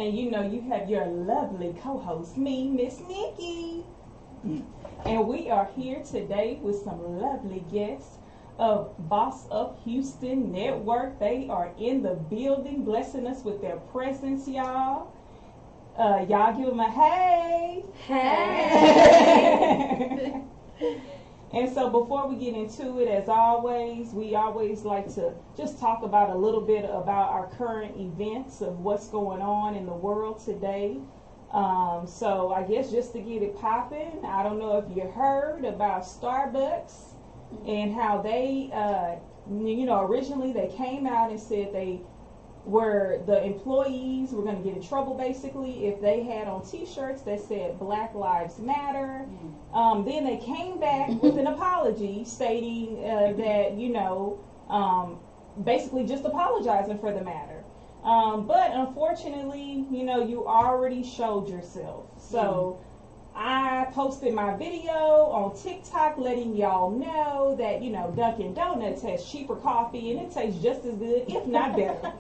And you know you have your lovely co-host, me, Miss Nikki. And we are here today with some lovely guests of Boss Up Houston Network. They are in the building, blessing us with their presence, y'all. Y'all give them a hey. Hey. And so before we get into it, as always, we always like to just talk about a little bit about our current events of what's going on in the world today. So I guess just to get it popping, I don't know if you heard about Starbucks and how they, originally they came out and said the employees were going to get in trouble basically if they had on t-shirts that said Black Lives Matter. Then they came back with an apology stating that, basically just apologizing for the matter. But unfortunately, you already showed yourself. So I posted my video on TikTok letting y'all know that, Dunkin' Donuts has cheaper coffee and it tastes just as good, if not better.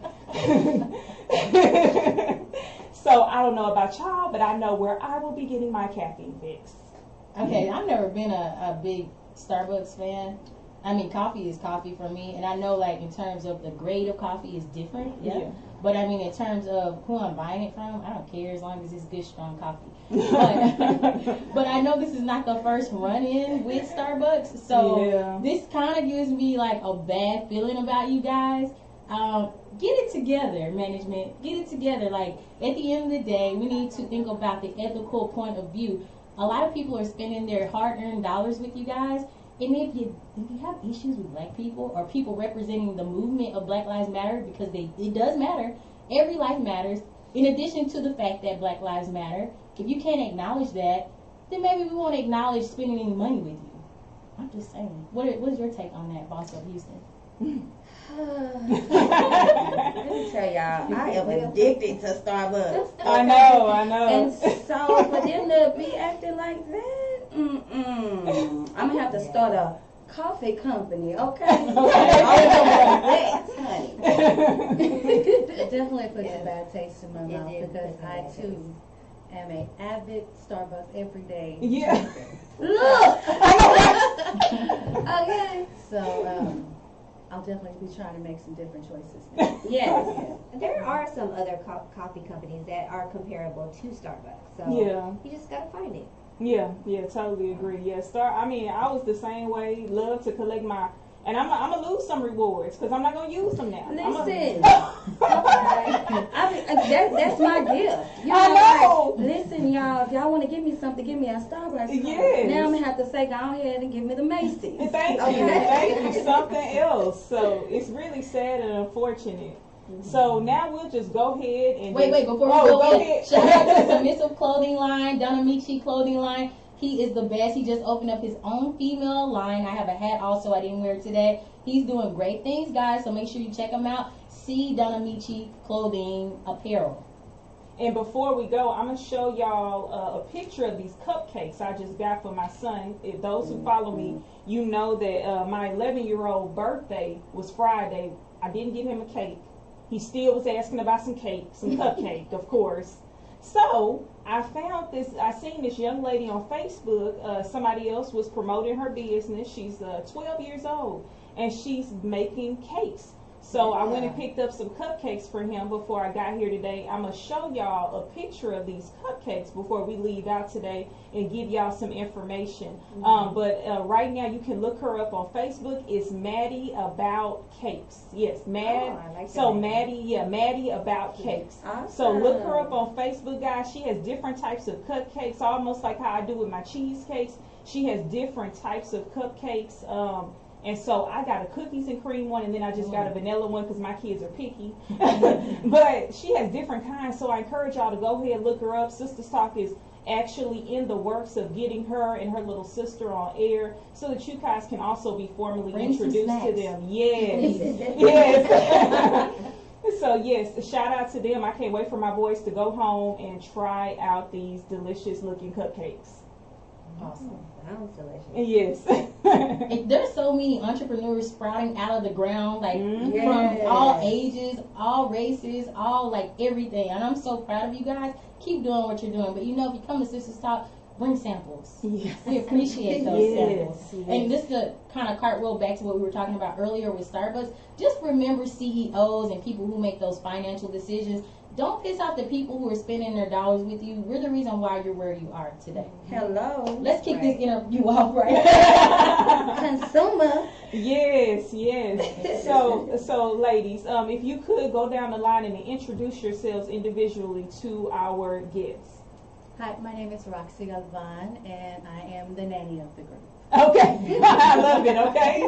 So I don't know about y'all, but I know where I will be getting my caffeine fix. Okay, I've never been a big Starbucks fan. I mean, coffee is coffee for me, and I know, like, in terms of the grade of coffee is different, yeah. But I mean, in terms of who I'm buying it from, I don't care as long as it's good, strong coffee. But I know this is not the first run-in with Starbucks, so this kind of gives me, like, a bad feeling about you guys. Get it together, management. Get it together. Like, at the end of the day, we need to think about the ethical point of view. A lot of people are spending their hard-earned dollars with you guys. And if you have issues with black people or people representing the movement of Black Lives Matter, because it does matter, every life matters, in addition to the fact that Black Lives Matter, if you can't acknowledge that, then maybe we won't acknowledge spending any money with you. I'm just saying. What's your take on that, Boss Up Houston? Let me tell y'all, I am addicted to Starbucks. I know. And so for them to be acting like that, I'm gonna have to start a coffee company, okay? Honey. It definitely puts a bad taste in my mouth because I too am an avid Starbucks every day. Yeah. Look. Okay. So I'll definitely be trying to make some different choices now. Yes. There are some other coffee companies that are comparable to Starbucks. So you just gotta find it. Yeah, totally agree. Yeah, I was the same way. Love to collect and I'm gonna lose some rewards because I'm not gonna use them now. Listen, that's my gift. I know. Like, listen, y'all, if y'all want to give me something, give me a Starbucks. Yes. Now I'm gonna have to say, go ahead and give me the Macy's. Thank you. Something else. So it's really sad and unfortunate. So now we'll just go ahead and wait before we go ahead. Shout out to Submissive Clothing Line, Donamichi Clothing Line. He is the best. He just opened up his own female line. I have a hat also. I didn't wear it today. He's doing great things, guys. So make sure you check him out. See Donamichi Clothing Apparel. And before we go, I'm gonna show y'all a picture of these cupcakes I just got for my son. If those who follow me, you know that my 11-year-old birthday was Friday. I didn't give him a cake. He still was asking about some cupcake, of course. So I seen this young lady on Facebook. Somebody else was promoting her business. She's 12 years old and she's making cakes. So I went and picked up some cupcakes for him before I got here today. I'm going to show y'all a picture of these cupcakes before we leave out today and give y'all some information. But right now you can look her up on Facebook. It's Maddie About Cakes. Yes, Maddie About Cakes. Awesome. So look her up on Facebook, guys. She has different types of cupcakes, almost like how I do with my cheesecakes. She has different types of cupcakes. And so I got a cookies and cream one, and then I just got a vanilla one because my kids are picky. But she has different kinds, so I encourage y'all to go ahead and look her up. Sistas Talk is actually in the works of getting her and her little sister on air so that you guys can also be formally introduced to them. Yes. Yes. So yes, shout out to them. I can't wait for my boys to go home and try out these delicious looking cupcakes. Awesome. Sounds delicious. Yes. There's so many entrepreneurs sprouting out of the ground, like from all ages, all races, all like everything. And I'm so proud of you guys. Keep doing what you're doing. But you know, if you come to Sistas Talk, bring samples. Yes. We appreciate those samples. Yes. And just to kind of cartwheel back to what we were talking about earlier with Starbucks, just remember CEOs and people who make those financial decisions. Don't piss off the people who are spending their dollars with you. We're the reason why you're where you are today. Hello. Let's kick this interview off right. Consumer. Yes. So ladies, if you could go down the line and introduce yourselves individually to our guests. Hi, my name is Roxy Galvan, and I am the nanny of the group. Okay. I love it. Okay.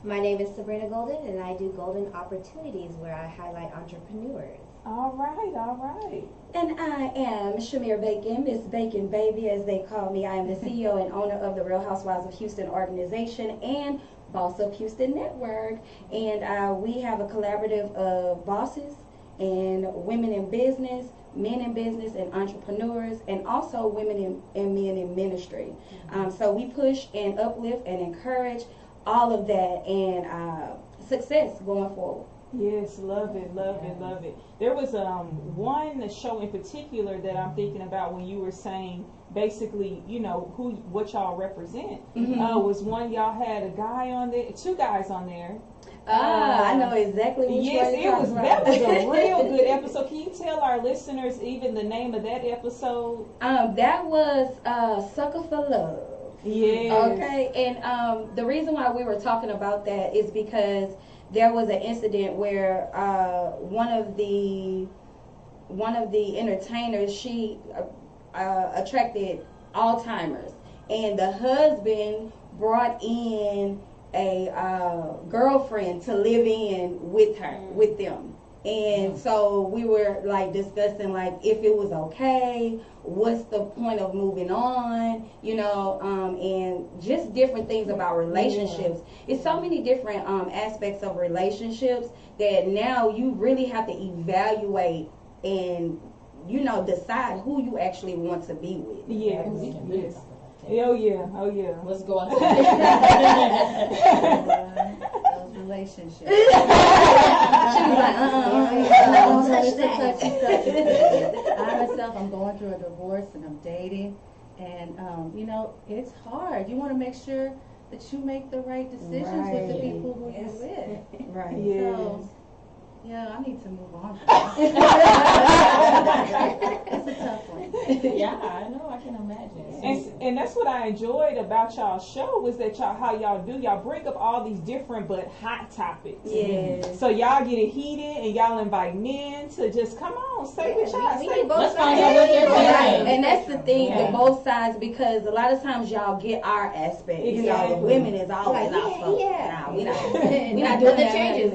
My name is Sabrina Golden, and I do Golden Opportunities, where I highlight entrepreneurs. All right. And I am Shamir Bacon, Miss Bacon Baby, as they call me. I am the CEO and owner of the Real Housewives of Houston organization and Boss Up Houston Network. And we have a collaborative of bosses and women in business, men in business, and entrepreneurs, and also women and men in ministry. So we push and uplift and encourage all of that and success going forward. Yes, love it. There was one show in particular that I'm thinking about when you were saying basically, you know, what y'all represent. Was one y'all had a guy on there, two guys on there. I know exactly what yes, you're talking about. That was a real good episode. Can you tell our listeners even the name of that episode? That was Sucker for Love. Yeah. Okay, and the reason why we were talking about that is because there was an incident where one of the entertainers, she attracted Alzheimer's, and the husband brought in a girlfriend to live in with them. And so we were like discussing like if it was okay, what's the point of moving on, you know, and just different things about relationships. It's so many different aspects of relationships that now you really have to evaluate and, you know, decide who you actually want to be with. Yes. Oh yeah. What's going on? Those relationships. She was like, I myself, I'm going through a divorce and I'm dating, and you know, it's hard. You want to make sure that you make the right decisions with the people who you're with. Right. So, yeah, I need to move on. It's a tough one. Yeah, I know. I can imagine. And that's what I enjoyed about y'all's show was that y'all bring up all these different but hot topics. Yes. So y'all get it heated and y'all invite men to just come on, say what y'all say. Let's find out what they're saying. And that's the thing, the both sides, because a lot of times y'all get our aspect. You know, the women is always out. Nah, we not doing the changes.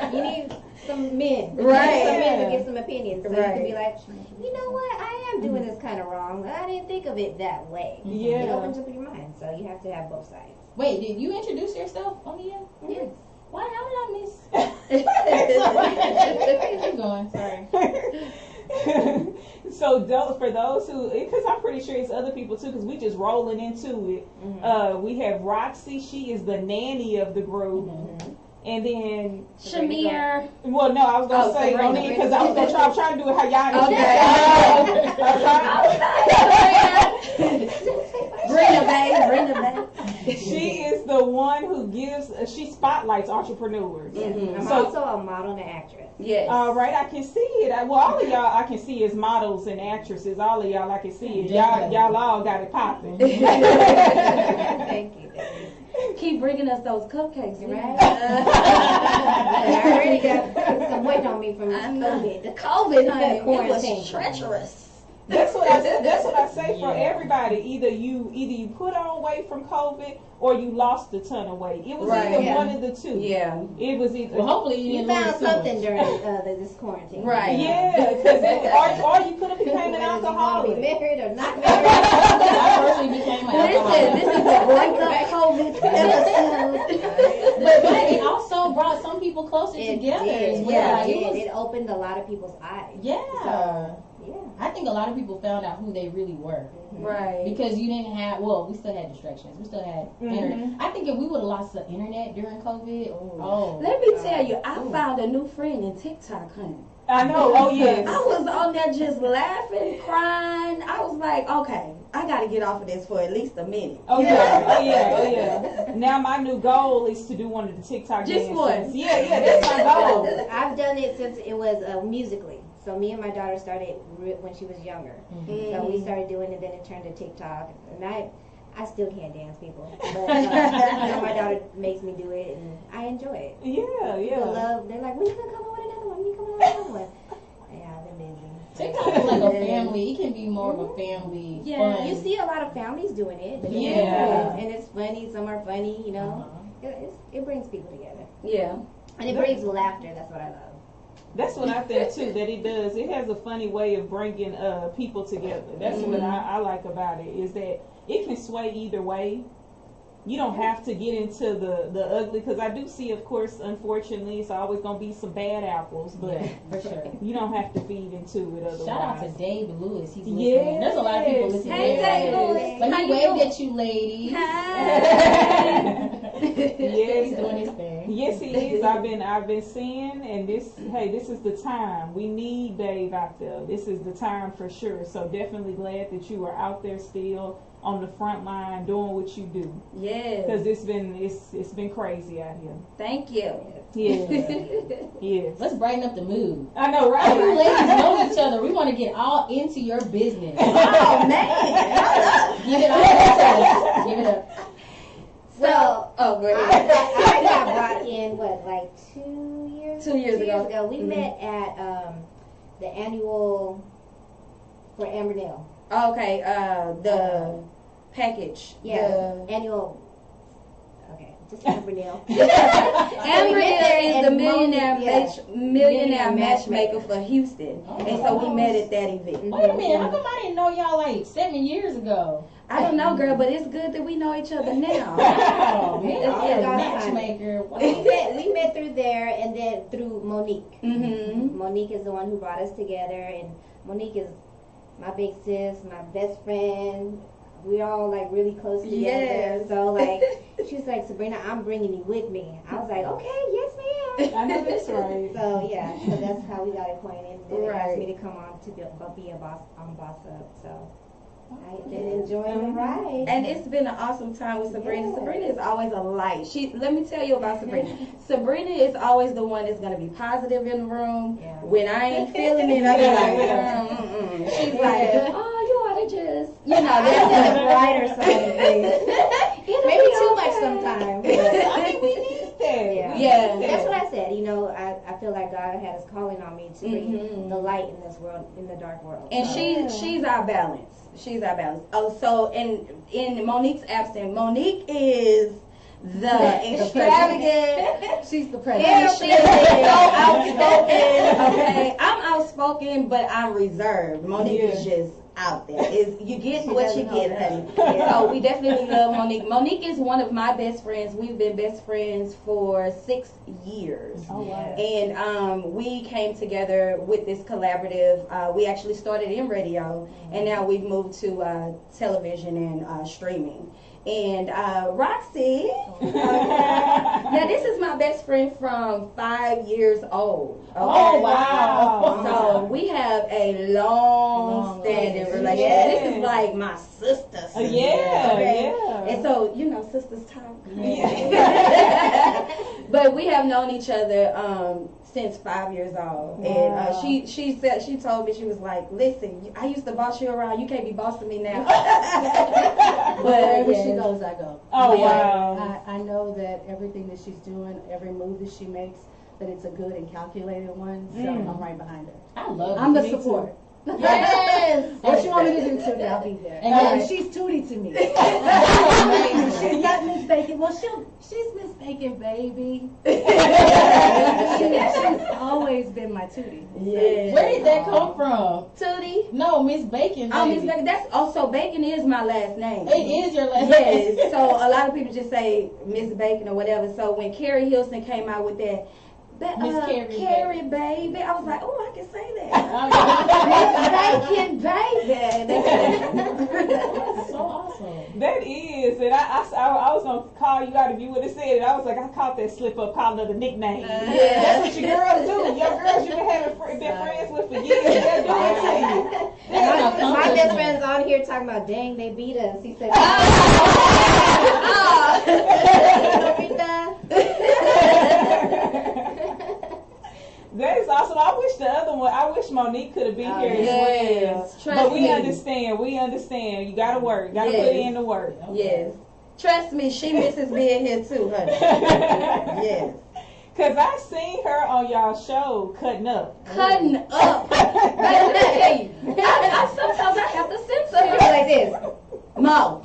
You need some men. Right. Some men to give some opinions. So you Right. can be like, you know what, I am doing this kind of wrong. I didn't think of it that way. Yeah. It opens up your mind. So you have to have both sides. Wait, did you introduce yourself on the end? Yes. Why? How did I miss? Keep going. Sorry. So for those who, because I'm pretty sure it's other people too, because we just rolling into it. We have Roxy. She is the nanny of the group. And then Shamir. Well, no, I was gonna say Monique because I was trying to do it how y'all Bring the back. She is the one who she spotlights entrepreneurs. I'm also a model and an actress. Yes. All right, I can see it. All of y'all I can see as models and actresses. All of y'all I can see it. Y'all all got it popping. Thank you. Keep bringing us those cupcakes, Right? I already got some weight on me from COVID. The COVID, honey, it Quarantine. was treacherous. That's what I say for everybody. Either you put on weight from COVID or you lost a ton of weight. It was either one of the two. Yeah. It was either. Well, hopefully You found something during this quarantine. Right. Yeah, because or you could have became an alcoholic. Be married or not married. I personally became an alcoholic. This is a break up COVID episode. But it also brought some people closer together as well. Yeah, Like, it opened a lot of people's eyes. Yeah. So, yeah. I think a lot of people found out who they really were. Right. Because you didn't have, we still had distractions. We still had internet. I think if we would have lost the internet during COVID, let me tell you, I found a new friend in TikTok, honey. I know. Oh yes. I was on there just laughing, crying. I was like, okay, I got to get off of this for at least a minute. Oh yeah. Oh yeah. Oh yeah. Now my new goal is to do one of the TikTok Just dances. one. Yeah. That's my goal. I've done it since it was Musically. So me and my daughter started when she was younger. So we started doing it, then it turned to TikTok. And I still can't dance, people. But my daughter makes me do it, and I enjoy it. Yeah. People love. They're like, when you gonna come up with another one? When you come up with another one? Yeah, I've been busy. TikTok is like a family. It can be more of a family. Yeah, fun. you see a lot of families doing it. Yeah. And it's funny. Some are funny, you know. It brings people together. Yeah. And it brings laughter. That's what I love. That's what I think too. That it does. It has a funny way of bringing people together. That's what I like about it. Is that it can sway either way. You don't have to get into the ugly, because I do see, of course, unfortunately, it's always going to be some bad apples, but for sure. You don't have to feed into it otherwise. Shout out to Dave Lewis. He's listening. There's a lot of people listening. Hey, Dave Lewis. Let me wave at you, ladies. Yes, he's doing his thing. Yes, he is. I've been seeing, and this is the time. We need Dave out there. This is the time for sure. So definitely glad that you are out there still on the front line doing what you do. Yes. Because it's been crazy out here. Thank you. Yeah. Yes. Let's brighten up the mood. I know, right? You ladies know each other. We want to get all into your business. Oh man. Give it all up. Give it up. So, go ahead. I got brought in, like 2 years? 2 years ago. We met at the annual for Ambernell. Okay, the package. Yeah, The annual. Okay, just Ambernell. Ambernell is the millionaire matchmaker. matchmaker for Houston. And so we met at that event. Wait a minute. How come I didn't know y'all like 7 years ago? I don't know, girl, but it's good that we know each other now. Wow, man. Yeah, You're a matchmaker. Wow. We met through there, and then through Monique. Mm-hmm. Monique is the one who brought us together, and Monique is my big sis, my best friend. We all like really close together. Yes. So like, she's like, Sabrina, I'm bringing you with me. I was like, okay, yes, ma'am. I know that's right. So yeah, so that's how we got acquainted. And they asked Right. me to come on to be a boss on Boss Up. So I've been enjoying the ride. And it's been an awesome time with Sabrina. Yes. Sabrina is always a light. Let me tell you about Sabrina. Sabrina is always the one that's gonna be positive in the room. Yeah. When I ain't feeling it, I be like, She's like, oh, you ought to just, That's the brighter side of things. Maybe too much sometimes. I think we need that. Yeah. That's what I said. I feel like God had his calling on me to bring the light in this world, in the dark world. And she's our balance. She's our balance. Oh, so in Monique's absence, Monique is the extravagant. She's the And president. she is so outspoken. Okay, I'm outspoken, but I'm reserved. Monique is just out there. You get what you get, honey. So we definitely love Monique. Monique is one of my best friends. We've been best friends for 6 years. Oh wow. And we came together with this collaborative. We actually started in radio, and now we've moved to television and streaming. And Roxy, now this is my best friend from 5 years old. Okay? Oh, wow. So we have a long-standing relationship. Yes. This is like my sister. Yeah. And so, sisters talk. Yeah. But we have known each other since 5 years old. Wow. And she told me, she was like, listen, I used to boss you around. You can't be bossing me now. But wherever she yes. goes, I go. Oh Yeah. wow. I know that everything that she's doing, every move that she makes, that it's a good and calculated one. So I'm right behind her. I love it. I'm the Me too. support. Yes. What you want me to do, Tootie? I'll be there. And She's Tootie to me. Amazing. She's not Miss Bacon. Well, she's Miss Bacon, baby. She's always been my Tootie. Yeah. Where did that come from? Tootie? No, Miss Bacon. Oh, Miss baby. Bacon. That's also Bacon is my last name. It is your last Yes. name. So a lot of people just say Miss Bacon or whatever. So when Carrie Hilson came out with that, Miss Carrie, baby. I was like, oh, I can say that. Miss Bacon, baby. So awesome. That is, and I was gonna call you out if you would have said it. I was like, I caught that slip up, calling her the nickname. Yeah. That's what your girls do. Your girls you've been friends with for years. They'll do it to you. My best friend's on here talking about, dang, they beat us. He said, That is awesome. I wish Monique could have been here as well. But we understand. You gotta work. Gotta put in the work. Yes. Trust me, she misses being here too, honey. Yes. Cause I seen her on y'all show cutting up. Cutting up. Hey, sometimes I have to censor her like this. Mo.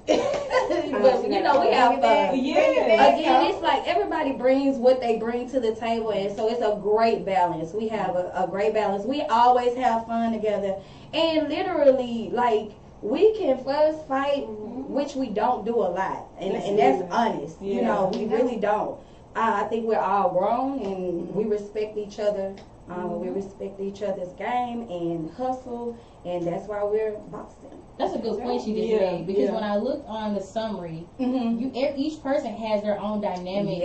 But we have fun. Again, it's like everybody brings what they bring to the table, and so it's a great balance. We have a great balance. We always have fun together, and literally, like, we can fuss, fight, which we don't do a lot, and that's honest. Yeah. You know, we really don't. I think we're all grown, and we respect each other. We respect each other's game and hustle, and that's why we're Boston. That's a good point you just made, because when I looked on the summary, each person has their own dynamic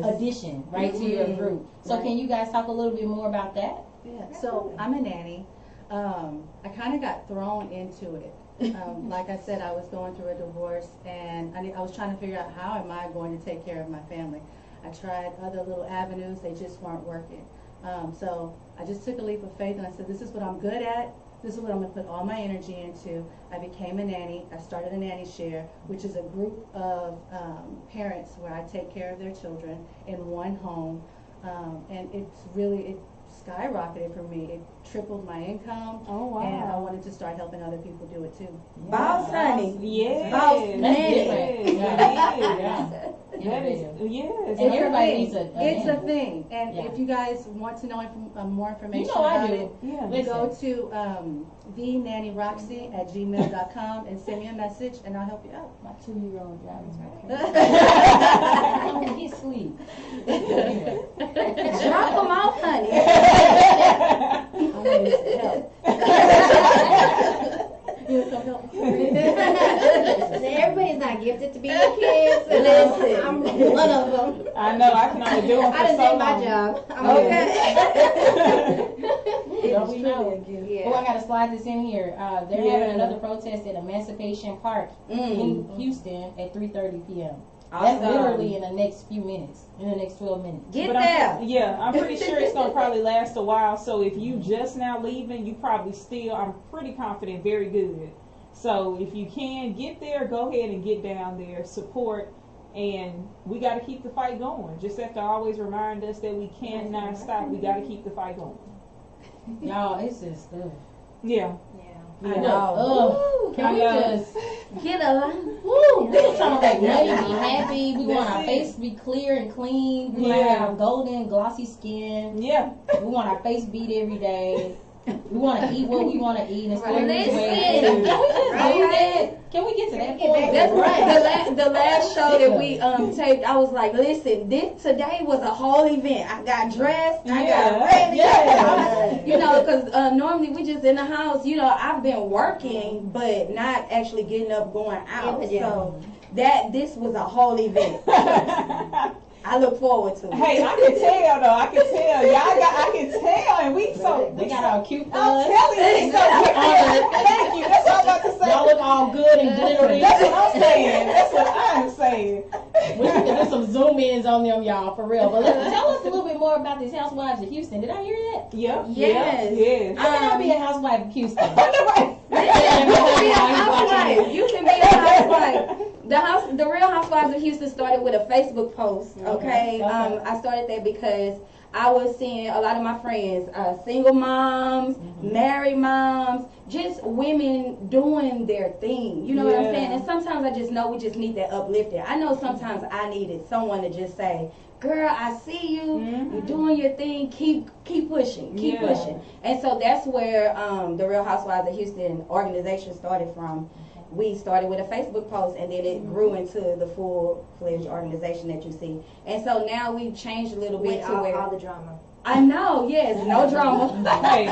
addition, right, to your group. So can you guys talk a little bit more about that? Yeah. So I'm a nanny. I kind of got thrown into it. Like I said, I was going through a divorce, and I was trying to figure out how am I going to take care of my family. I tried other little avenues; they just weren't working. So I just took a leap of faith, and I said, this is what I'm good at. This is what I'm going to put all my energy into. I became a nanny. I started a nanny share, which is a group of parents where I take care of their children in one home. And it skyrocketed for me. It tripled my income. Oh, wow. And I wanted to start helping other people do it too. Boss honey. Yes. Boss That's nanny. different. That is, yes. And everybody needs a It's a nanny. thing. And if you guys want to know more information You know I about do. it, Yeah. go to thenannyroxy@gmail.com and send me a message, and I'll help you out. My 2-year-old driving me crazy. He's sweet. Drop them off, honey. I need some help. You want some help? Everybody's not gifted to be with kids. And I'm one of them. I know. I can only do them for I done so did my long. job. I'm okay. Don't we know? Yeah. Oh, I gotta slide this in here. They're having another protest at Emancipation Park in Houston at 3:30 p.m. That's literally in the next few minutes, in the next 12 minutes. Get But there. I'm pretty sure it's going to probably last a while. So if you just now leaving, you probably still, I'm pretty confident, very good. So if you can get there, go ahead and get down there, support, and we got to keep the fight going. Just have to always remind us that we cannot stop. We got to keep the fight going. Y'all, it's just Yeah. I know. Can we just Get a woo? We just trying to make money, be happy. We want our face to be clear and clean. We want to have golden, glossy skin. Yeah. We want our face beat every day. We want to eat what we want to eat and still lose Listen. weight. Can we just do that? Can we get to that point? That's right. The last show that we taped, I was like, listen, today was a whole event. I got dressed, I got ready. You know, because normally we just in the house. You know, I've been working, but not actually getting up, going out. So this was a whole event. I look forward to it. Hey, I can tell though. I can tell. I can tell, and we so. They got our cute I'm fun. telling you, so thank you. That's what I'm about to say. Y'all look all good and glittery. That's what I'm saying. That's what I'm saying. We need to do some zoom ins on them, y'all, for real. But tell us a little bit more about these housewives of Houston. Did I hear that? Yep. Yes. Yes. How can I be a housewife of Houston? You can be a housewife. You can be a housewife. The Real Housewives of Houston started with a Facebook post. Okay. I started that because I was seeing a lot of my friends, single moms, married moms, just women doing their thing. You know what I'm saying? And sometimes I just know we just need that uplifting. I know sometimes I needed someone to just say, girl, I see you. You're doing your thing. Keep pushing. Keep pushing. And so that's where the Real Housewives of Houston organization started from. we started with a Facebook post, and then it grew into the full-fledged organization that you see. And so now we've changed a little bit With to where all the drama. I know, yes, no drama. Hey.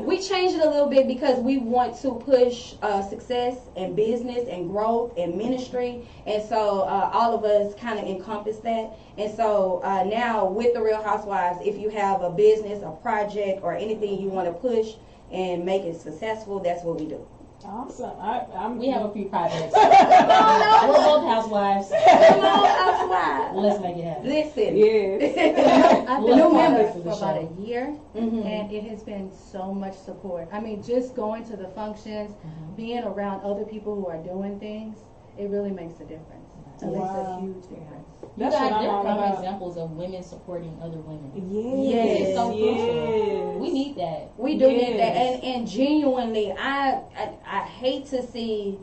We changed it a little bit because we want to push success and business and growth and ministry, and so all of us kind of encompass that. And so now with the Real Housewives, if you have a business, a project, or anything you want to push and make it successful, that's what we do. Awesome. We have a few projects. We're both housewives. Come on, housewives. Let's make it happen. Listen. Yeah. I've been New a part members of for it the for about show. a year, Mhm. and it has been so much support. I mean, just going to the functions, being around other people who are doing things, it really makes a difference. It makes Wow. a huge difference. You That's what guys, I'm there all are about. examples of women supporting other women. Yes. It's so crucial. Yes. We need that. We do Yes. need that, and genuinely, I hate to see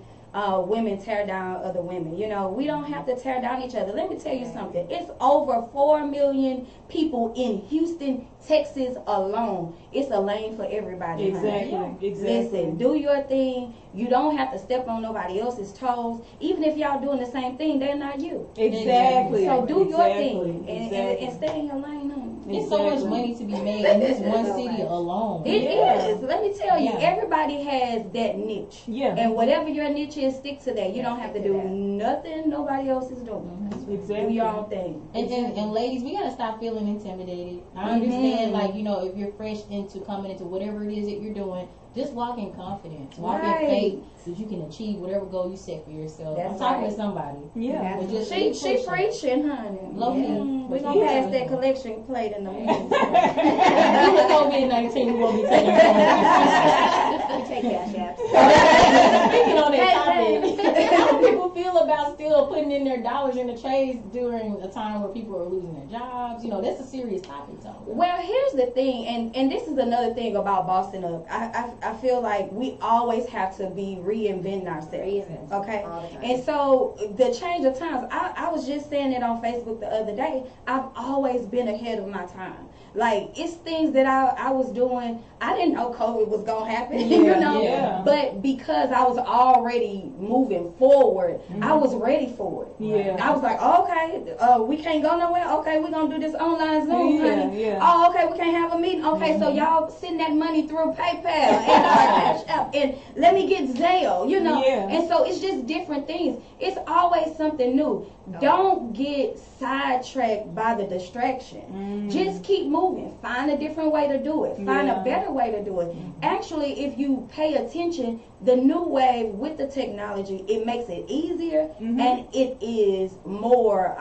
women tear down other women. You know, we don't have to tear down each other. Let me tell you something. It's over 4 million people in Houston, Texas alone. It's a lane for everybody. honey. Exactly. Exactly. Listen, do your thing. You don't have to step on nobody else's toes. Even if y'all doing the same thing, they're not you. Exactly. So do your Exactly. thing and stay in your lane, honey. There's so much Exactly. money to be made in this one city alone. It Yeah. is. Let me tell you, Yeah. everybody has that niche. Yeah. And whatever your niche is, stick to that. You don't have to do nothing nobody else is doing. Do Exactly. your own thing. And ladies, we gotta stop feeling intimidated. I understand, like, you know, if you're fresh into coming into whatever it is that you're doing, just walk in confidence, walk Right. in faith, that you can achieve whatever goal you set for yourself. That's I'm talking right. to somebody. Yeah. But just She keep pushing. preaching, honey. Low key. We're But gonna yeah. pass that collection plate in the morning. Even COVID-19, we won't be taking COVID. We take cash apps. Speaking on that Hey, topic, how do people feel about still putting in their dollars in the trades during a time where people are losing their jobs? You know, that's a serious topic, though. Well, here's the thing, and this is another thing about bossing up. I feel like we always have to be reinventing ourselves. Reinvent. Okay? All the time. And so the change of times, I was just saying it on Facebook the other day. I've always been ahead of my time. Like, it's things that I was doing. I didn't know COVID was gonna happen, you know. Yeah. But because I was already moving forward, I was ready for it. Yeah. I was like, okay, we can't go nowhere. Okay, we're gonna do this online Zoom, Yeah, honey. yeah. Oh, okay, we can't have a meeting. Okay, so y'all send that money through PayPal and Cash App, and let me get Zelle, you know. Yeah. And so it's just different things. It's always something new. Don't get sidetracked by the distraction. Just keep moving. Find a different way to do it. Find Yeah. a better way to do it. Actually, if you pay attention, the new wave with the technology, it makes it easier and it is more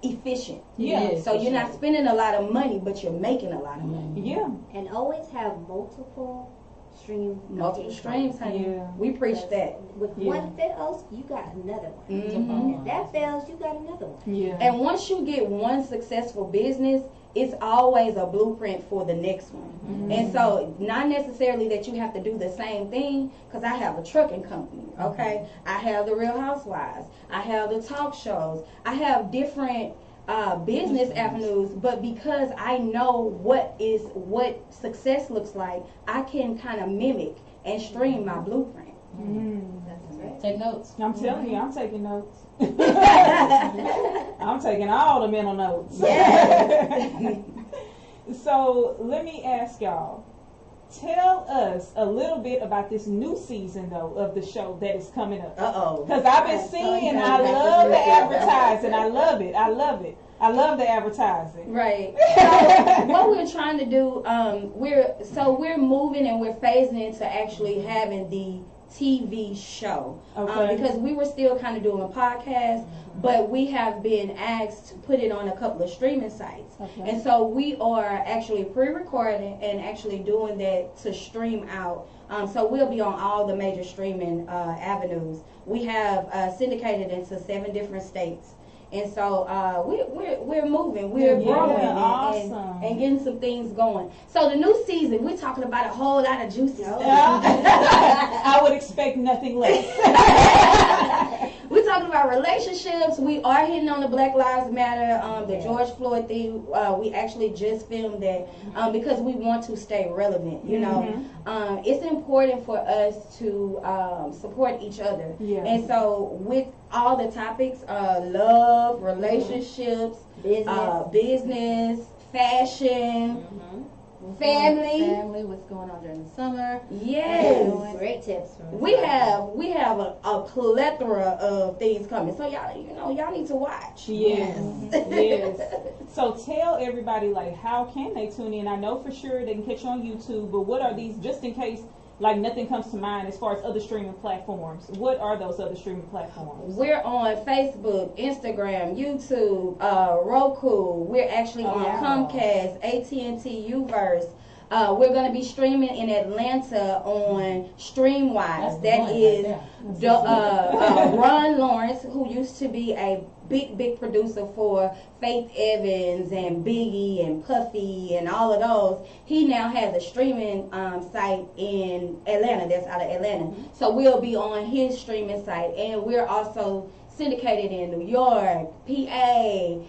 efficient. Yeah. It is, So for you're not sure. spending a lot of money, but you're making a lot of money. Yeah. And always have multiple streams. of Multiple income. streams, honey. Yeah. We preach that. With Yeah. one fails, you got another one. Mhm. If that fails, you got another one. Yeah. And once you get one successful business, it's always a blueprint for the next one. And so, not necessarily that you have to do the same thing, because I have a trucking company, okay? I have the Real Housewives. I have the talk shows. I have different business avenues, but because I know what success looks like, I can kind of mimic and stream my blueprint. That's right. Take notes. I'm telling you, I'm taking notes. I'm taking all the mental notes. So let me ask y'all, tell us a little bit about this new season though of the show that is coming up. Uh-oh. Because I've been seeing, I love the advertising. I love it. I love it. I love the advertising. Right. So what we're trying to do, we're moving and we're phasing into actually having the TV show. Okay. Because we were still kind of doing a podcast, but we have been asked to put it on a couple of streaming sites. Okay. And so we are actually pre-recording and actually doing that to stream out. So we'll be on all the major streaming avenues. We have syndicated into 7 different states. And so we're moving, we're Yeah, growing awesome. and getting some things going. So the new season, we're talking about a whole lot of juicy stuff. I would expect nothing less. We're talking about relationships, we are hitting on the Black Lives Matter, the George Floyd thing. We actually just filmed that because we want to stay relevant. You know, it's important for us to support each other. Yeah. And so with all the topics, love, relationships, business, fashion. Family, what's going on during the summer? Yes, great tips. We have a plethora of things coming, so y'all need to watch. Yes, yes. So tell everybody, like, how can they tune in? I know for sure they can catch you on YouTube, but what are these, just in case like nothing comes to mind as far as other streaming platforms? What are those other streaming platforms? We're on Facebook, Instagram, YouTube, Roku. We're actually on Comcast, AT&T, Uverse. We're going to be streaming in Atlanta on Streamwise. That is Ron Lawrence, who used to be a big producer for Faith Evans and Biggie and Puffy and all of those. He now has a streaming site in Atlanta. That's out of Atlanta. So we'll be on his streaming site, and we're also syndicated in New York, PA,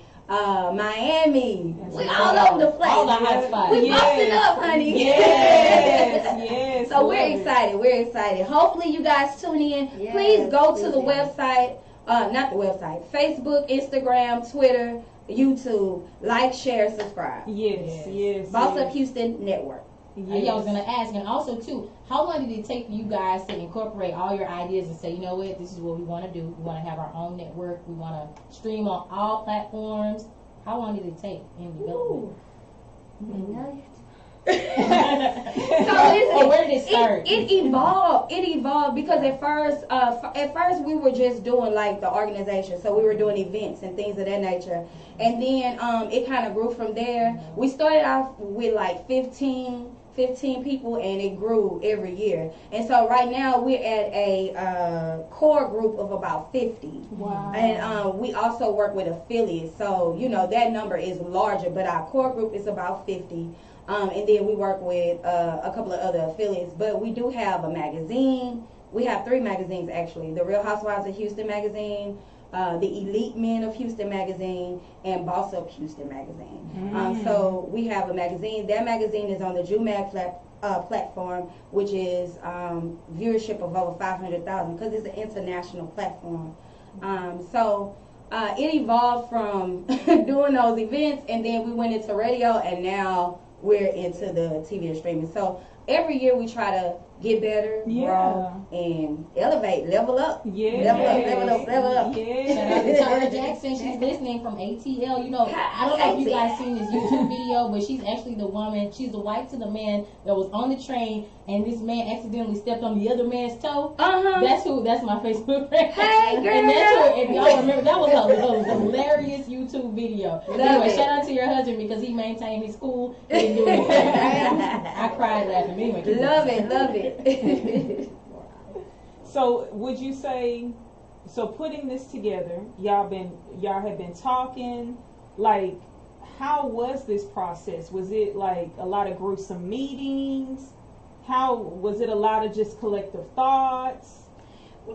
Miami. We all over the place. All the hot spots. We busting up, honey. Yes, yes. So we're excited. We're excited. Hopefully you guys tune in. Yes, please go to the website. Not the website. Facebook, Instagram, Twitter, YouTube. Like, share, subscribe. Yes, yes. Boss Up Houston Network. Yes. I was going to ask, and also too, how long did it take for you guys to incorporate all your ideas and say, you know what, this is what we want to do. We want to have our own network. We want to stream on all platforms. How long did it take in development? So listen, where did it start? It evolved because at first we were just doing like the organization, so we were doing events and things of that nature, and then it kind of grew from there. We started off with like 15 people, and it grew every year. And so right now we're at a core group of about 50. Wow. And we also work with affiliates, so that number is larger, but our core group is about 50. And then we work with a couple of other affiliates, but we do have a magazine. We have 3 magazines actually: the Real Housewives of Houston magazine, the Elite Men of Houston magazine, and Boss Up Houston magazine. So we have a magazine. That magazine is on the JUMAG platform, which is viewership of over 500,000 because it's an international platform. So it evolved from doing those events, and then we went into radio, and now we're into the TV and streaming. So every year we try to get better, grow, and elevate, level up. Level up. Yeah. Shout out to Tara Jackson. She's listening from ATL. I don't know if you guys seen this YouTube video, but she's actually the woman. She's the wife to the man that was on the train, and this man accidentally stepped on the other man's toe. That's my Facebook friend. Hey, girl. And that's her, if y'all remember, that was a hilarious YouTube video. Anyway, shout out to your husband because he maintained his cool. He didn't do anything. I cried laughing. Anyway, love it. So would you say, putting this together, y'all have been talking, like, how was this process? Was it like a lot of gruesome meetings? How was it? A lot of just collective thoughts?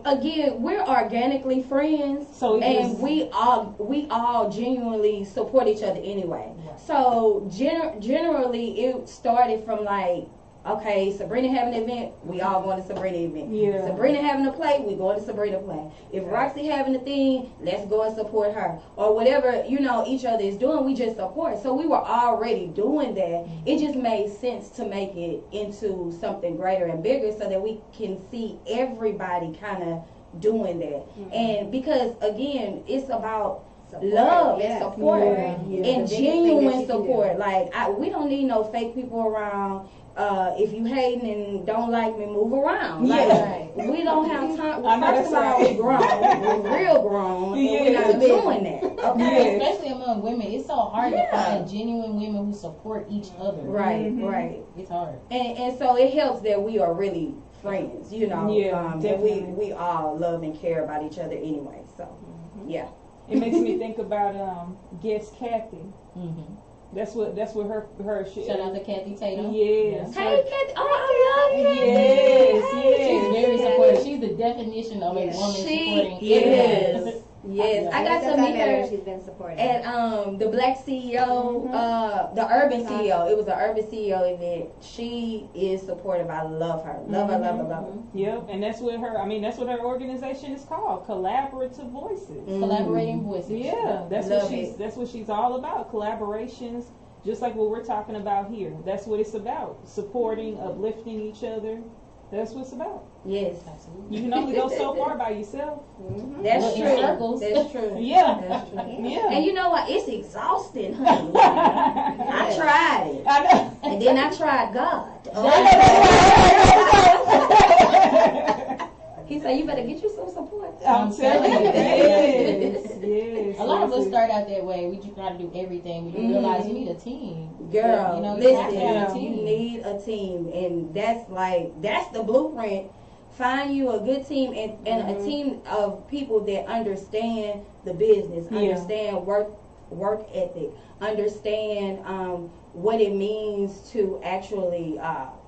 Again, we're organically friends, and we all genuinely support each other anyway. Right. So generally it started from like, okay, Sabrina having an event, we all going to Sabrina event. Yeah. Sabrina having a play, we going to Sabrina play. If Roxy having a thing, let's go and support her. Or whatever, each other is doing, we just support. So we were already doing that. It just made sense to make it into something greater and bigger so that we can see everybody kind of doing that. And because, again, it's about love and support and genuine support. Like, we don't need no fake people around. If you hating and don't like me, move around. Like, we don't have time. First of all, we're grown. We're real grown. And we're not doing that. Okay? Especially among women. It's so hard to find genuine women who support each other. Right. It's hard. And so it helps that we are really friends, that we all love and care about each other anyway. So, It makes me think about guest Kathy. That's what her shit. Shout out to Kathy Tatum. Yes. Hey, Kathy. Oh, I love Kathy. Yes, She's yes. very supportive. She's the definition of a woman supporting She everybody. is. Yes, I got Since to I meet met her she's been supportive. at the Black CEO, the Urban CEO. It was an Urban CEO event. She is supportive. I love her. Love her, love her, love her. Yep, and that's what her organization is called, Collaborative Voices. Collaborating voices. Yeah, Love it. that's what she's all about. Collaborations, just like what we're talking about here. That's what it's about. Supporting, uplifting each other. That's what it's about. Yes, You can only go so far by yourself. that's Well, in true. circles. That's true. Yeah. That's true. Yeah. And you know what? It's exhausting, honey. I tried it, I know. and then I tried God. He said, "You better get you some support." I'm telling you. Yes. Yes. A lot of us yes. start out that way. We try to do everything. We don't realize you need a team. Girl, You know, you have to have a listen, you team. need a team, and that's the blueprint. Find you a good team and a team of people that understand the business, Yeah. understand work ethic, understand what it means to actually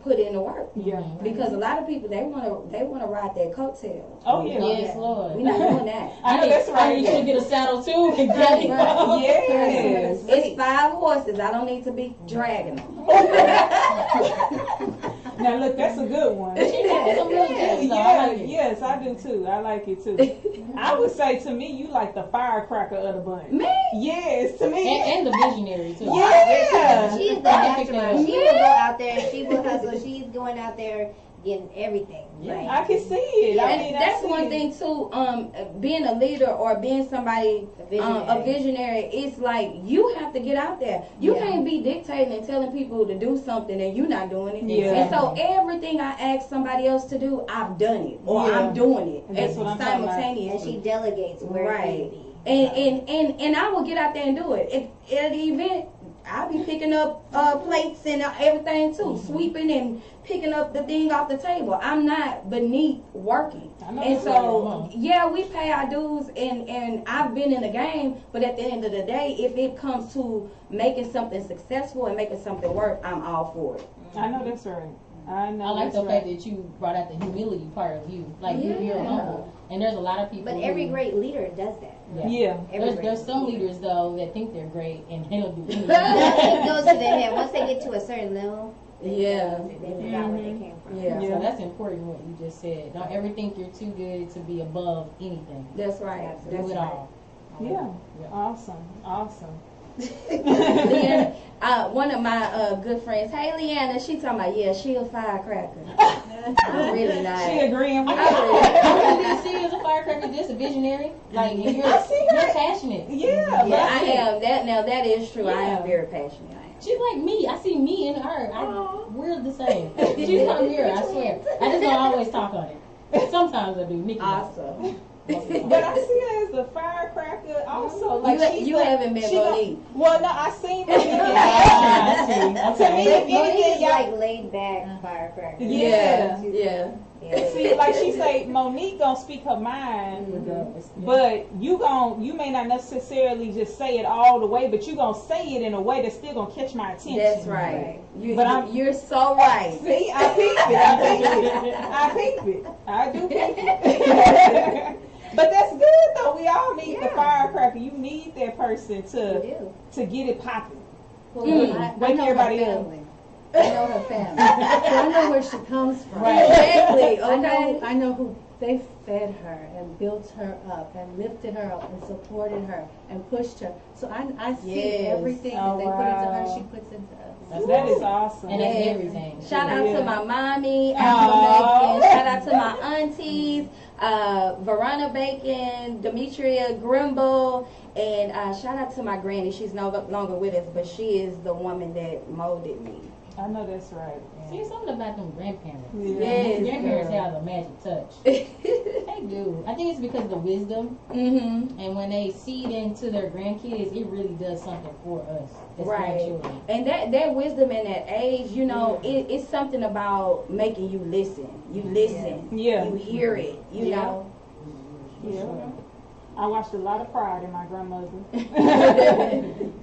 put in the work. Yeah. Because a lot of people they wanna ride their coattails. Oh yeah. Yes, Lord. We're not doing that. I know that's right. You should get a saddle too and get it. Yes. It's 5 horses. I don't need to be dragging them. Now look, that's a good one. She got some real tips, though. I Yeah, like it. yes, I do too. I like it too. I would say to me, you like the firecracker of the bunch. Me? Yes, to me. And the visionary too. Yeah. She is the mastermind. She will go out there and she will hustle. She's going out there getting everything. Yeah. Like, I can see it. I mean, I That's see one it. thing too. Being a leader or being somebody, a visionary, it's like you have to get out there. You can't be dictating and telling people to do something and you're not doing it. Yeah. And so everything I ask somebody else to do, I've done it or Yeah. I'm doing it. And that's what I'm talking about. and she simultaneously. delegates where it Right. needs to be. And I will get out there and do it. At the event, I'll be picking up plates and everything too, sweeping and picking up the thing off the table. I'm not beneath working. I know And that's so, right. yeah, we pay our dues and I've been in the game, but at the end of the day, if it comes to making something successful and making something work, I'm all for it. I know that's right. I know. I like that's the right. fact that you brought out the humility part of you. Like you're Yeah. humble. And there's a lot of people. But every who- great leader does that. Yeah. There's some leaders though that think they're great and they don't do anything. It goes to their head. Once they get to a certain level, Yeah. they forgot where they came from. Yeah. So that's important what you just said. Don't ever think you're too good to be above anything. That's right. Do That's it right. all. Yeah. Awesome. Awesome. Leanna, one of my good friends, hey Leanna, she talking about, yeah, she a firecracker. I'm really not. She agreeing with I you. really see you as a firecracker, just a visionary. Like and you're I see that. passionate. Yeah. Yeah, I am. That is true. I Yeah. am very passionate. I am. She's like me. I see me in her. We're the same. She's my mirror, I swear. I just don't always talk on it. Sometimes I do. Nikki knows. Awesome. But I see her as the firecracker also. Like You haven't been Monique. Well, no, I seen Monique. I see. To me, Okay. if Monique anything, is y'all. like laid back firecracker. Yeah. Yeah. Yeah. See, like she say, Monique gonna speak her mind, but you may not necessarily just say it all the way, but you gonna say it in a way that's still gonna catch my attention. That's right. You're so right. See, I peep it. I do peep it. But that's good though. We all need the firecracker. You need that person to get it popping. Well, I Wake know everybody her up. family. I know her family. So I know where she comes from. Exactly. I know who they fed her and built her up and lifted her up and supported her and pushed her. So I see Yes. everything Oh, that they put into wow. her, she puts into us. That is awesome. And that's Yes. everything. Shout out Yeah. to my mommy, Aw. Angela Bacon. Shout out to my aunties, Verona Bacon, Demetria Grimble, and shout out to my granny. She's no longer with us, but she is the woman that molded me. I know that's right. See, something about them grandparents. Yes, Grandparents girl. have a magic touch. They do. I think it's because of the wisdom. Mm-hmm. And when they seed into their grandkids, it really does something for us as Right. grandchildren. And that wisdom in that age, you know, it's something about making you listen. You listen. Yeah. You hear it. You Yeah. know. Yeah. I watched a lot of Pride in my grandmother.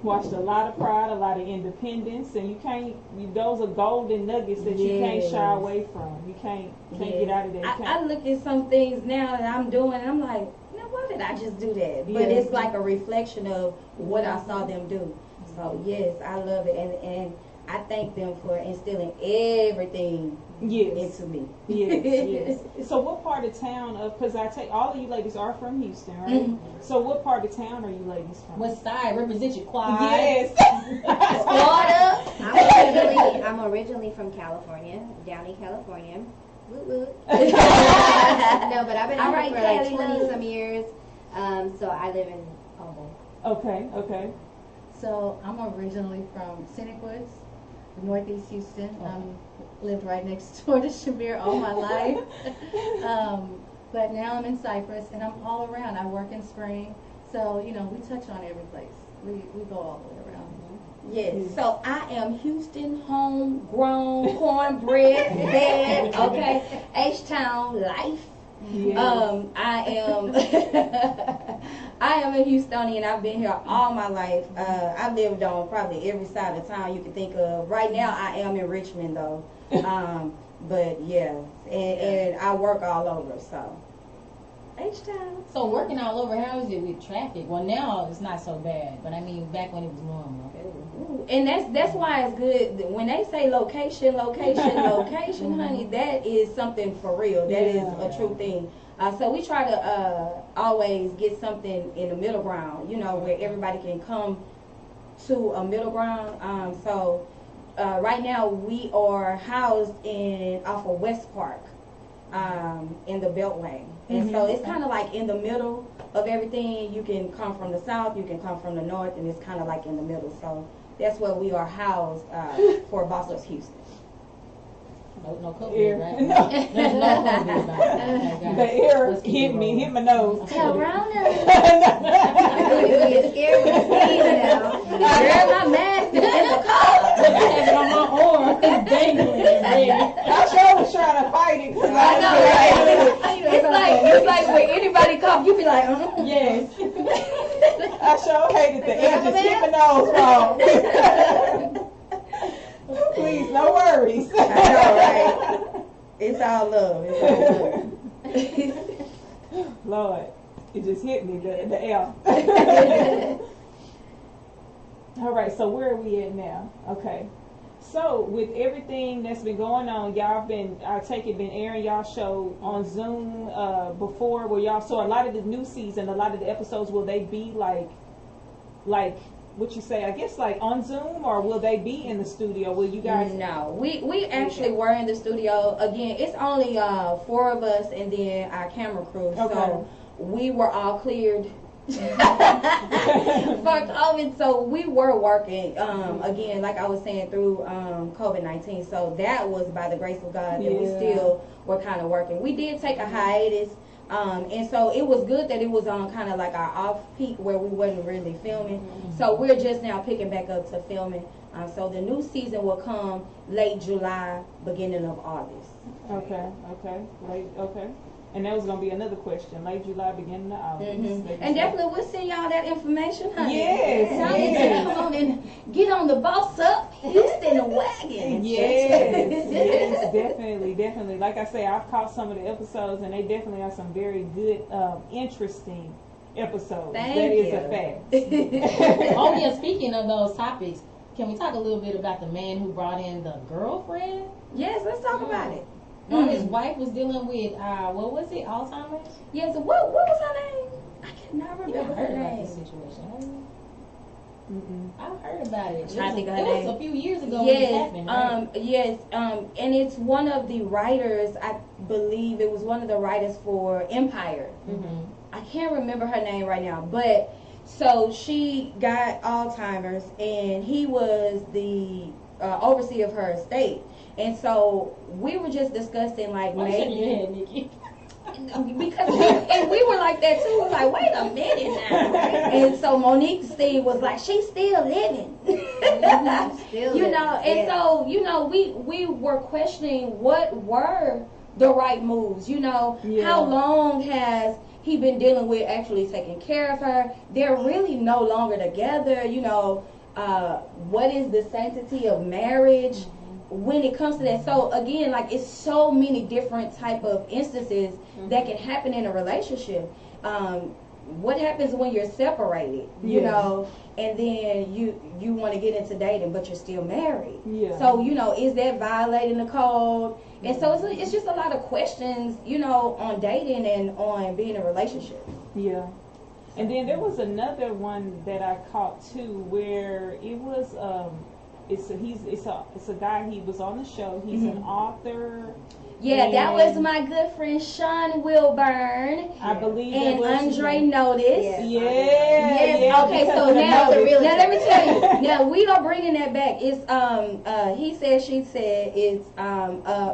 Watched a lot of Pride, a lot of Independence, and those are golden nuggets that you can't shy away from. You can't get out of that. I look at some things now that I'm doing, and I'm like, why did I just do that? But it's like a reflection of what I saw them do. So yes, I love it, and I thank them for instilling everything into me. Yes. So what part of town because I take all of you ladies are from Houston, right? Mm-hmm. So what part of town are you ladies from? What side? Represent your quad. Yes. I'm originally from California, Downey, California. Woo woo. No, but I've been here for like 20 some years. So I live in Humble. Okay. So I'm originally from Scenic Woods, Northeast Houston. Lived right next door to Shamir all my life. But now I'm in Cypress, and I'm all around. I work in Spring. So, we touch on every place. We go all the way around. Yes. So I am Houston homegrown, cornbread, fed, okay, H-Town life. Yes. I am a Houstonian. I've been here all my life. I've lived on probably every side of town you can think of. Right now I am in Richmond though. But yeah, and I work all over, so H-Town. So working all over, how is it with traffic? Well, now it's not so bad, but I mean back when it was normal. And that's why it's good when they say location, honey. That is something for real. That is a true thing. So we try to always get something in the middle ground, where everybody can come to a middle ground. So right now we are housed off of West Park, in the Beltway. And so it's kind of like in the middle of everything. You can come from the south, you can come from the north, and it's kind of like in the middle. So that's where we are housed for Boss Up Houston. No COVID, right? No. There's no COVID about it. The air hit my nose. Corona. You get scared when you sneeze now. Girl, my mask is in the car. I have it on my arm. It's dangling. I sure was trying to fight it. I know, right? It's like when anybody cough, you be like, Yes. I sure hated the air just hit my nose wrong. Please, no worries. I know, right? It's all love. Lord, it just hit me, the air. All right, so where are we at now? Okay. So with everything that's been going on, y'all been airing y'all show on Zoom before, where y'all, so a lot of the new season, a lot of the episodes, will they be like what you say, I guess like on Zoom, or will they be in the studio? Will you guys? No, we actually were in the studio. Again, it's only 4 of us and then our camera crew. Okay. So we were all cleared for COVID. So we were working, again, like I was saying, through COVID-19. So that was by the grace of God that we still were kind of working. We did take a hiatus. And so it was good that it was on kind of like our off peak where we wasn't really filming. So we're just now picking back up to filming. So the new season will come late July, beginning of August. Okay. And that was gonna be another question. Late July, beginning of August. And definitely we'll send y'all that information, honey. Yes. Y'all need to come on and get on the Boss Up Houston wagon. Yes, definitely. Like I say, I've caught some of the episodes, and they definitely are some very good, interesting episodes. Thank that you. is a fact. Oh yeah, speaking of those topics, can we talk a little bit about the man who brought in the girlfriend? Yes, let's talk about it. His wife was dealing with what was it, Alzheimer's? Yes, what was her name? I cannot remember her About name. this situation. I've heard about it. Trying to think of her It was name. a few years ago when it happened, right? Yes, and it's one of the writers, I believe it was one of the writers for Empire. I can't remember her name right now, but so she got Alzheimer's, and he was the overseer of her estate. And so we were just discussing, like, maybe your head, Nikki. because and we were like that too. We were like, wait a minute now. And so Monique Steve was like, she's still living. And so, we were questioning what were the right moves. How long has he been dealing with actually taking care of her. They're really no longer together. You know, what is the sanctity of marriage when it comes to that? So again, like, it's so many different type of instances that can happen in a relationship. What happens when you're separated, you know, and then you want to get into dating, but you're still married. Yeah. So, you know, is that violating the code? And so it's just a lot of questions, you know, on dating and on being in a relationship. Yeah. And then there was another one that I caught too, where it was it's a guy. He was on the show. He's an author. Yeah, that was my good friend Sean Wilburn. I believe. And Andre noticed. Yeah. Okay, so now let me tell you. Now we are bringing that back. It's he said, she said. It's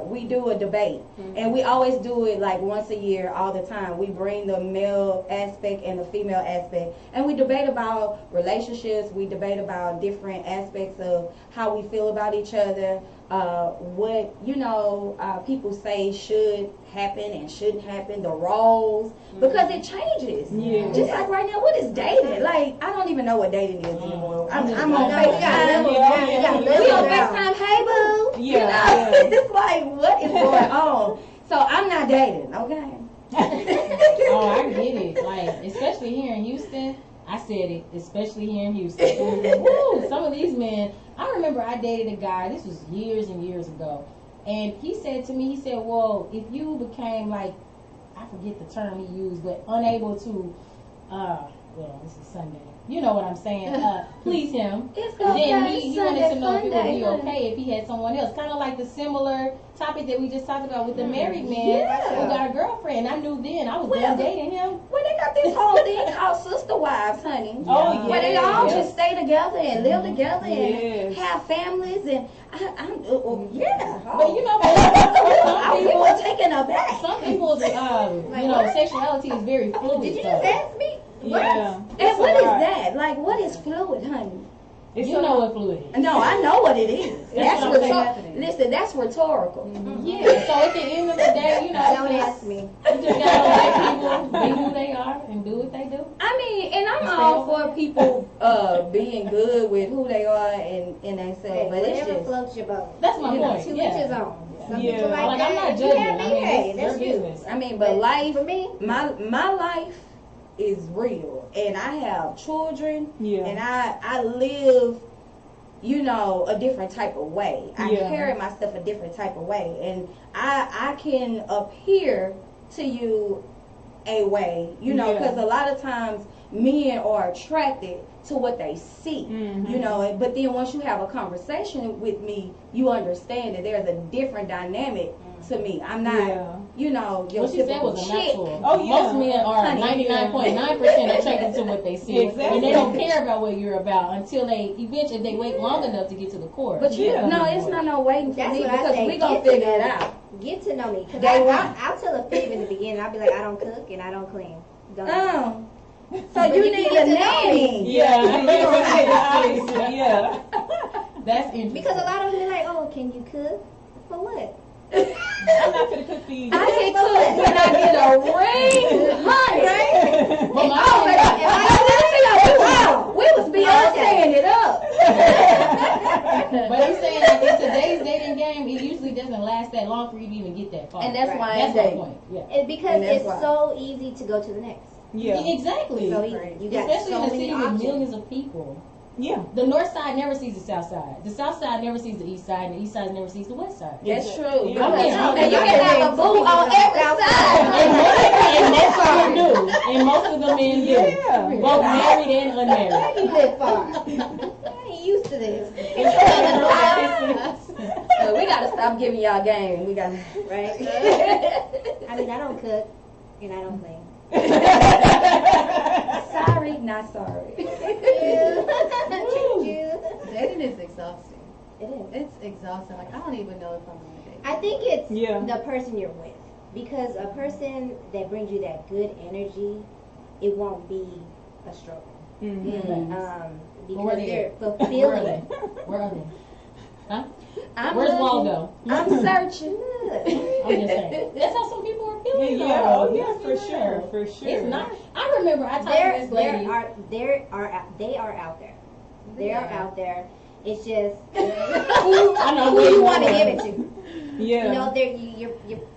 we do a debate, and we always do it like once a year, all the time. We bring the male aspect and the female aspect, and we debate about relationships. We debate about different aspects of how we feel about each other. What, you know, people say should happen and shouldn't happen, the roles, because it changes. Yeah. Just like right now, what is dating? Like, I don't even know what dating is anymore. I'm on FaceTime. We on FaceTime, hey boo. Yeah. You know? It's like, what is going on? So I'm not dating, okay? Oh, I get it. Like, especially here in Houston. I said it, especially here in Houston. Woo, some of these men. I remember I dated a guy, this was years and years ago, and he said to me, he said, well, if you became like, I forget the term he used, but unable to, well, this is Sunday, you know what I'm saying, please him, then he wanted to know if it would be okay if he had someone else. Kind of like the similar topic that we just talked about with the married man who got a girlfriend. I knew then I was done dating him. Well, they got this whole thing called sister wives, honey. Oh, yeah. Where they all just stay together and live together and have families. And But you know, people are taken aback. some people's, you know, sexuality is very fluid. Did you just ask me? Yeah. And what is that? Like, what is fluid, honey? You know what fluid is. No, I know what it is. That's rhetorical. Listen, that's rhetorical. Yeah. So at the end of the day, you know, don't ask me. You just gotta let people be who they are and do what they do. I mean, and I'm all for people being good with who they are and themselves. Hey, but it's whatever just, floats your boat. That's my point. To each his own. Some Yeah. people like Like, that. I'm not You judging. have I me, mean, hey, it's that's their you. business. I mean, but life For me, my life is real, and I have children, and I live, you know, a different type of way. I carry myself a different type of way, and I can appear to you a way, you know, because a lot of times men are attracted to what they see, you know, but then once you have a conversation with me, you understand that there's a different dynamic to me. I'm not, you know, your what she said typical was a chick. natural. Oh, yeah. Most men are 99.9% attracted to what they see. Exactly. And they don't care about what you're about until they eventually, if they wait long enough to get to the core. But no, it's not no waiting for That's me what I because say. we gonna Get to figure know it me. out. Get to know me. Because Day one. I'll tell a fib in the beginning. I'll be like, I don't cook and I don't clean. Don't So But you you need get a to know me. nanny. Yeah. That's interesting. Because a lot of them be like, oh, can you cook? For what? I'm not gonna cook for you. I can cook when I get a ring, honey. Well, We was Beyonceing it up. But I'm saying, like, in today's dating game, it usually doesn't last that long for you to even get that far. And that's why That's I my date. point. Yeah. Because And that's it's why. so easy to go to the next. Yeah. Exactly. So easy. You got Especially so in a many city with options. millions of people. Yeah. The north side never sees the south side. The south side never sees the east side, and the east side never sees the west side. That's true. Yeah. And you can have a boo on every side. And most of them do. And most of the men do. Yeah. Both married and unmarried. You live far. I ain't used to this. We gotta stop giving y'all game. We gotta. Right? I mean, I don't cook and I don't clean. Sorry, not sorry. Dating is exhausting. It is. It's exhausting. Like, I don't even know if I'm going to date. I think it's Yeah. the person you're with. Because a person that brings you that good energy, it won't be a struggle. Because they're fulfilling. Where are they? Huh? I'm Where's looking. Waldo? I'm searching. I'm just saying. That's how some people are feeling. For sure. It's not. I remember I talked to this lady. They are out there. They are out there. It's just I know who you want to give it to. Yeah. You know,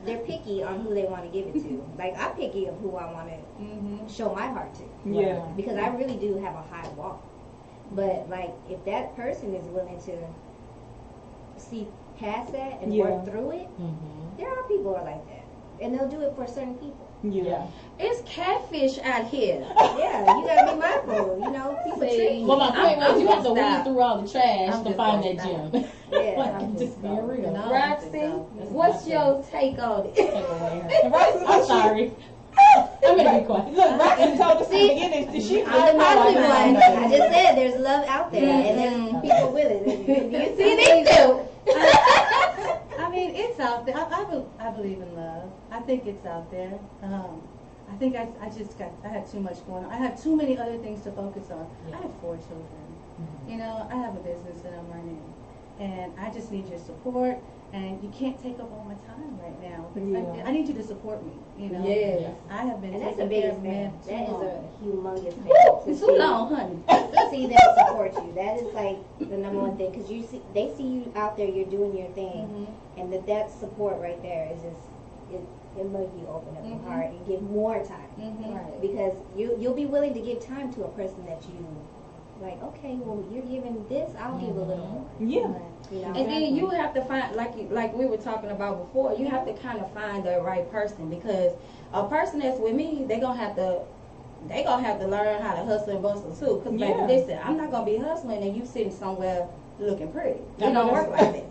they're picky on who they want to give it to. Like, I'm picky of who I want to show my heart to. Yeah. Because I really do have a high walk. But like, if that person is willing to see past that and work through it, there are people who are like that, and they'll do it for certain people. Yeah. It's catfish out here. Yeah, you gotta be mindful. You know, people trick you. Well, my point was, you have to weed stop. through all the trash I'm to just find gonna that stop. gem. Yeah, Like, just being real. No. Roxy, what's your take on it? Take away her. I'm sorry. I'm gonna be quiet. Look, Roxy told us in the beginning that she I'm the positive one. I just said there's love out there, and there's people with it. You see these too. I mean, it's out there. I believe in love. I think it's out there. I think I had too much going on. I have too many other things to focus on. I have 4 children. You know, I have a business that I'm running, and I just need your support. And you can't take up all my time right now. I need you to support me. You know. Yes. I have been And that's the taking care biggest of thing. men That is too a long. humongous thing. It's too long, honey. To see them support you. That is like the number one thing, because they see you out there, you're doing your thing, and that support right there is just it make you open up your heart and give more time. Right. Because you'll be willing to give time to a person that you like. Okay, well, you're giving this, I'll give a little more. Yeah. You know? And then you have to find, like we were talking about before, you have to kind of find the right person, because a person that's with me, they gonna have to learn how to hustle and bustle too. Because baby, listen, I'm not gonna be hustling and you sitting somewhere looking pretty. It don't work like that.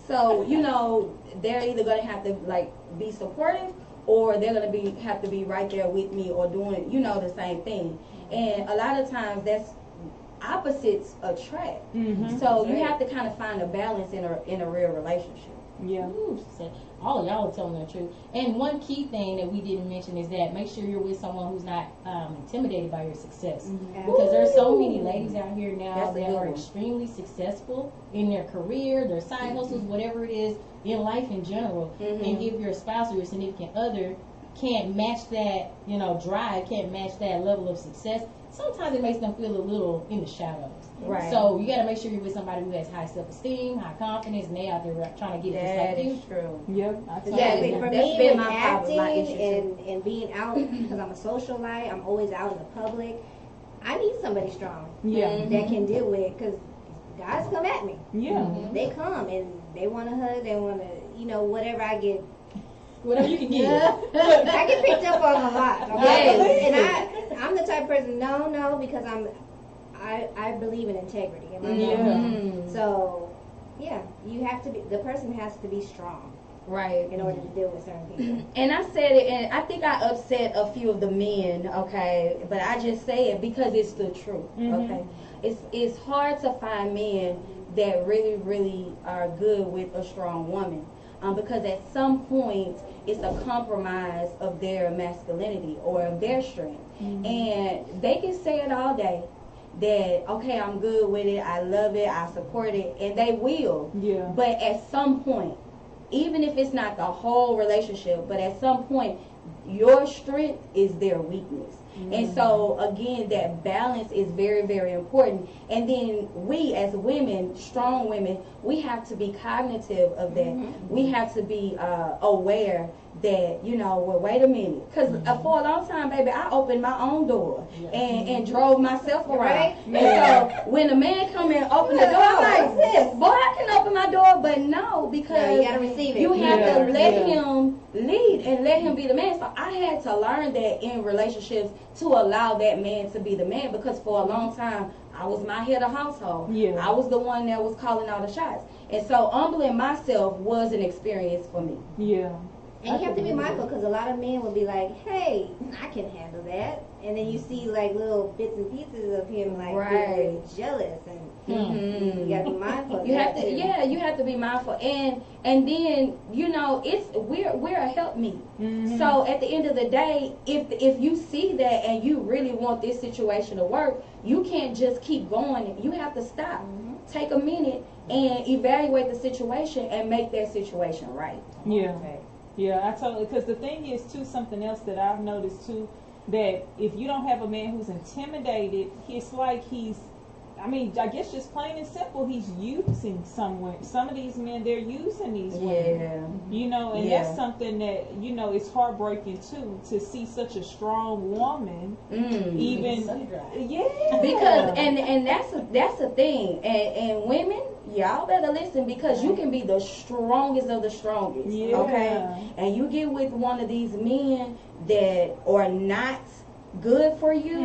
So you know, they're either gonna have to like be supportive, or they're gonna have to be right there with me or doing the same thing. And a lot of times that's opposites attract. So you have to kind of find a balance in a real relationship. Yeah. Ooh, all of y'all are telling the truth. And one key thing that we didn't mention is that make sure you're with someone who's not intimidated by your success. Because there's so many ladies out here now that are extremely successful in their career, their side hustles, whatever it is, in life in general. And if your spouse or your significant other can't match that, drive, can't match that level of success, sometimes it makes them feel a little in the shadows. Right. So you got to make sure you're with somebody who has high self-esteem, high confidence, and they out there trying to get just like you. That is true. Yep. Exactly. For That's me, been with my problem, my acting issue and being out, because I'm a socialite, I'm always out in the public. I need somebody strong. Yeah. That can deal with it, because guys come at me. Yeah. They come and they want to hug, they want to, whatever I get. Whatever you can get. I get picked up on a lot. Yes. And I'm the type of person, no, because I believe in integrity. So, yeah, you have to be, the person has to be strong. Right. In order to deal with certain people. And I said it, and I think I upset a few of the men, okay? But I just say it because it's the truth, okay? It's hard to find men that really, really are good with a strong woman. Because at some point, it's a compromise of their masculinity or of their strength. And they can say it all day that, okay, I'm good with it, I love it, I support it, and they will. Yeah. But at some point, even if it's not the whole relationship, but at some point, your strength is their weakness. And so, again, that balance is very, very important. And then we, as women, strong women, we have to be cognitive of that. We have to be aware that, well, wait a minute. Because for a long time, baby, I opened my own door and drove myself around. Right. And so, when a man come and open the door, I'm like, boy, I can open my door. But no, because you got to receive it. you have to let him lead and let him be the man. So I had to learn that in relationships, to allow that man to be the man, because for a long time I was my head of household. I was the one that was calling all the shots, and so humbling myself was an experience for me. And you have to be mindful, because a lot of men will be like, hey, I can handle that. And then you see like little bits and pieces of him like being jealous, and you got to be mindful of you that have to too. you have to be mindful, and then we're a helpmeet. So at the end of the day, if you see that and you really want this situation to work, you can't just keep going. You have to stop, take a minute, and evaluate the situation and make that situation right. Yeah. Yeah, I totally, because the thing is too, something else that I've noticed too, that if you don't have a man who's intimidated, it's like he's, I mean, I guess just plain and simple, he's using someone. Some of these men, they're using these women. You know, and that's something that, you know, it's heartbreaking too, to see such a strong woman even, because and that's a thing, and women, y'all better listen, because you can be the strongest of the strongest, okay, and you get with one of these men that are not good for you,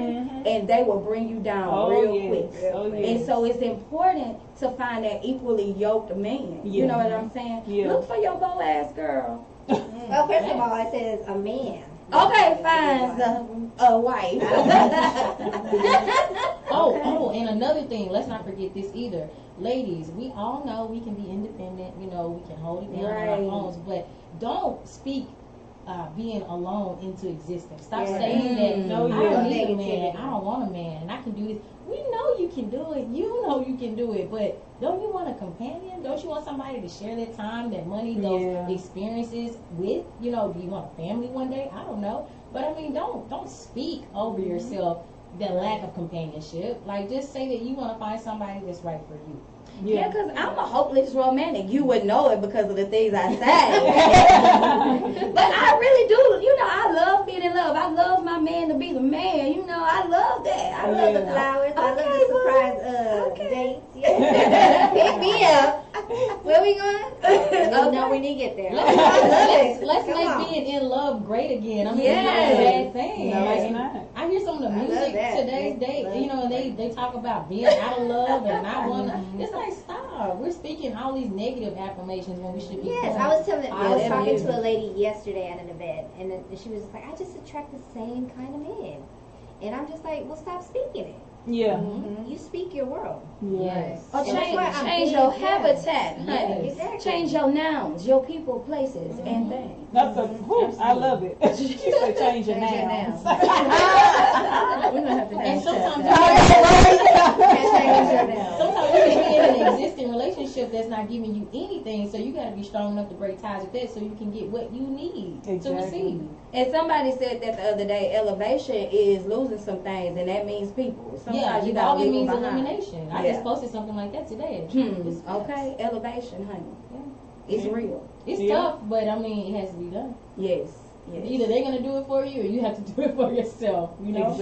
and they will bring you down real quick. And so it's important to find that equally yoked man. You know what I'm saying? Look for your Boaz, girl. Well, first of all, it says a man. Okay, fine, a wife. And another thing, let's not forget this either. Ladies, we all know we can be independent, you know, we can hold it down on our phones, but don't speak being alone into existence. Stop saying that, I don't need a man, I don't want a man, and I can do this. We know you can do it. You know you can do it, but don't you want a companion? Don't you want somebody to share their time, their money, those experiences with? You know, do you want a family one day? I don't know. But I mean, don't speak over yourself the lack of companionship. Like, just say that you want to find somebody that's right for you. Yeah, because I'm a hopeless romantic. You would know it because of the things I say. But I really do. You know, I love being in love. I love my man to be the man. You know, I love that. I love the flowers. I love the surprise dates. Yeah. Pick me up. Where we going? No, we need to get there. Let's make being in love great again. I mean, it's not a bad thing. No, it's not. I hear some of the music today's day, you know, and they talk about being out of love and not wanting to. It's like, stop. We're speaking all these negative affirmations when we should be. Yes, I was talking to a lady yesterday at an event, and she was just like, I just attract the same kind of men. And I'm just like, well, stop speaking it. Yeah. You speak your world. Yes. Or change your habitat, honey. Exactly. Change your nouns, your people, places, and things. That's I love it. She said change your nouns. We're gonna have to And sometimes you can be in an existing relationship that's not giving you anything, so you got to be strong enough to break ties with that so you can get what you need to receive. And somebody said that the other day, elevation is losing some things, and that means people. Sometimes it always means elimination. I just posted something like that today. Okay, elevation, honey. It's real. It's tough, but I mean, it has to be done. Yes. Either they're gonna do it for you, or you have to do it for yourself. You know?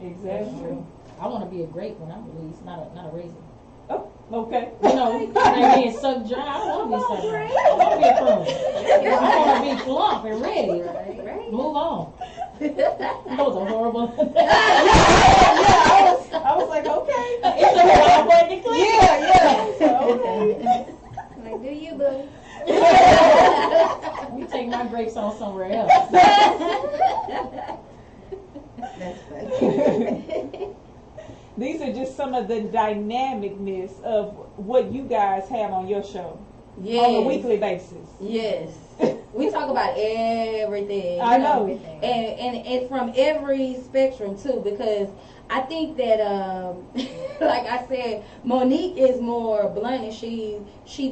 Exactly. I want to be a grape when I'm released, not a raisin. Oh, okay. You know, like being sucked dry. I don't want to be sucked dry. I want to be a prune. I want to be plump and ready. Right. Move on. Those are horrible. I was like, okay. It's a wild way to clean. Okay. Like, do you, boo? You take my grapes on somewhere else. That's funny. These are just some of the dynamicness of what you guys have on your show on a weekly basis. Yes. We talk about everything. I know. And from every spectrum too, because I think that like I said, Monique is more blunt and she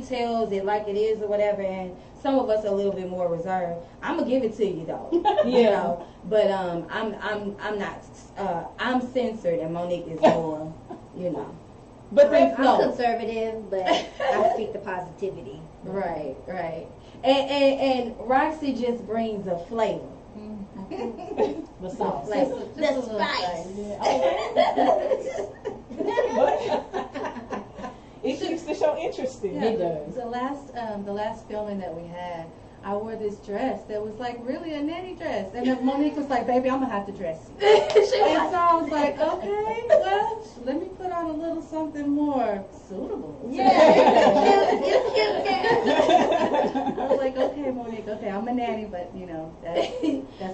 tells it like it is or whatever, and some of us are a little bit more reserved. I'm gonna give it to you though. You know, but I'm not I'm censored and Monique is more, you know. But I'm conservative, but I speak the positivity. Right. And Roxy just brings a flavor. The sauce. The spice. It keeps the show interesting. It does. The last filming that we had, I wore this dress that was like really a nanny dress, and then Monique was like, "Baby, I'm gonna have to dress you." And so I was like, "Okay, well, let me put on a little something more suitable." Yeah. I was like, "Okay, Monique, okay, I'm a nanny, but you know that's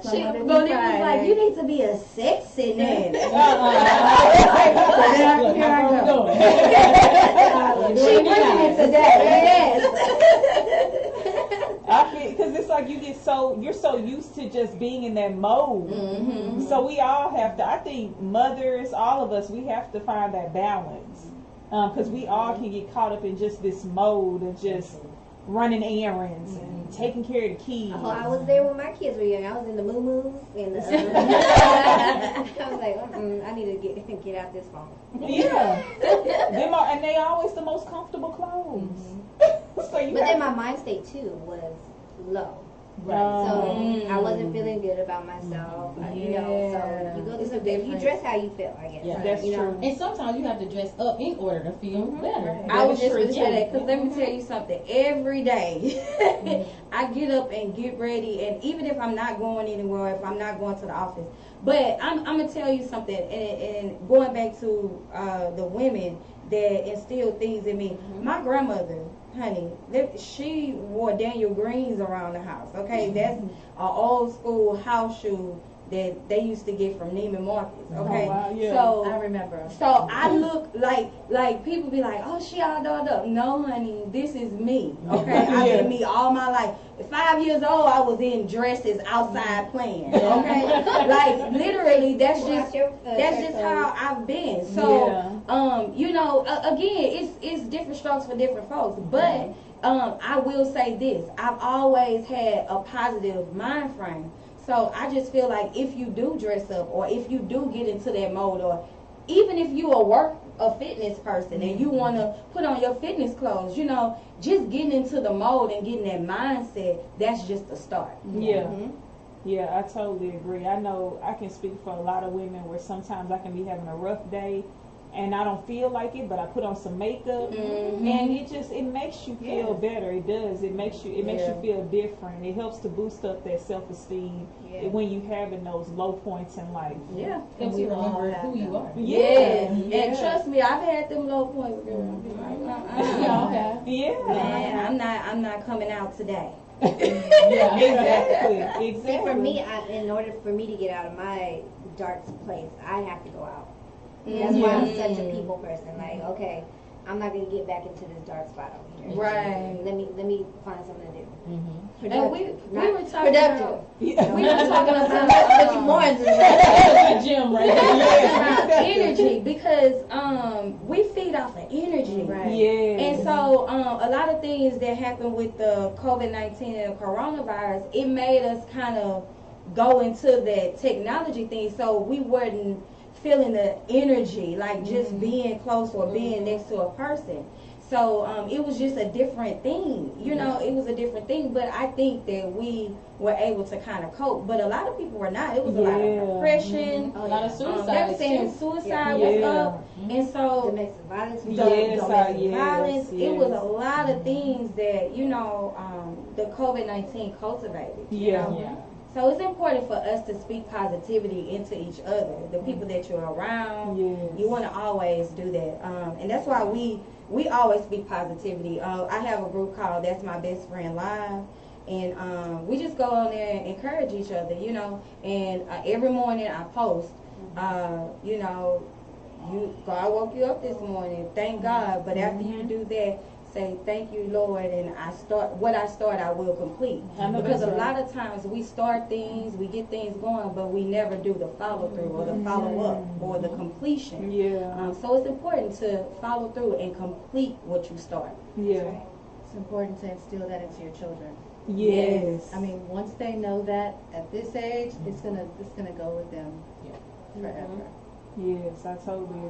my Monday through Monique Friday." was like, "You need to be a sexy nanny." Here I go. She bringing it today. Yes. I feel, because it's like you're so used to just being in that mode. Mm-hmm. So we all have to. I think mothers, all of us, we have to find that balance, because we all can get caught up in just this mode of just running errands and taking care of the kids. Oh, I was there when my kids were young. I was in the moo-moos and I was like, I need to get out this phone. Yeah. And they always the most comfortable clothes. So but then my mind state too was low. Right. So I wasn't feeling good about myself. You know, so you go to the you dress how you feel, I guess. Yeah. That's you true. know? And sometimes you have to dress up in order to feel better. I was just true, going to say too. that because let me tell you something. Every day, I get up and get ready, and even if I'm not going anywhere, if I'm not going to the office, but I'm going to tell you something, and going back to the women that instilled things in me. My grandmother, honey, she wore Daniel Greens around the house. Okay, that's an old school house shoe that they used to get from Neiman Marcus. Okay, Oh, wow, yeah. so I remember. so I look like people be like, oh, she all dolled up. No, honey, this is me. Okay, I've been me all my life. At 5 years old, I was in dresses outside playing. Okay, like literally, that's just how I've been. So, you know, again, it's different strokes for different folks. But I will say this: I've always had a positive mind frame. So I just feel like if you do dress up, or if you do get into that mode, or even if you a fitness person and you want to put on your fitness clothes, you know, just getting into the mode and getting that mindset, that's just the start. Yeah. Yeah, I totally agree. I know I can speak for a lot of women where sometimes I can be having a rough day and I don't feel like it, but I put on some makeup and it makes you feel better. It does. It makes you feel different. It helps to boost up that self-esteem when you having those low points in life. Yeah. Helps you remember who you are. And trust me, I've had them low points, girl. I'll be like, man, I'm not coming out today. Exactly. See, for me, in order for me to get out of my dark place, I have to go out. That's why I'm such a people person. Like, okay, I'm not gonna get back into this dark spot over here. Right. Let me find something to do. And we were talking about Put you more into That's a gym right there. energy, because we feed off of energy. Right. Yeah. And so a lot of things that happened with the COVID-19 and coronavirus, it made us kind of go into that technology thing, so we weren't feeling the energy, like just being close or being next to a person. So it was just a different thing, you know, it was a different thing, but I think that we were able to kind of cope, but a lot of people were not. It was a lot of depression, A lot of suicide. they were saying suicide was up, and so Domestic violence. domestic violence, yes. it was a lot of things that, you know, the COVID-19 cultivated, you know? So it's important for us to speak positivity into each other, the people that you're around. You want to always do that, and that's why we always speak positivity. I have a group called That's My Best Friend Live, and we just go on there and encourage each other, you know. And every morning I post, you know, God woke you up this morning, thank God. But after you do that, say thank you, Lord, and I start I will complete. Because a lot of times we start things, we get things going, but we never do the follow through or the follow up or the completion. So it's important to follow through and complete what you start. It's important to instill that into your children. I mean, once they know that at this age, it's gonna go with them forever. Yes, I totally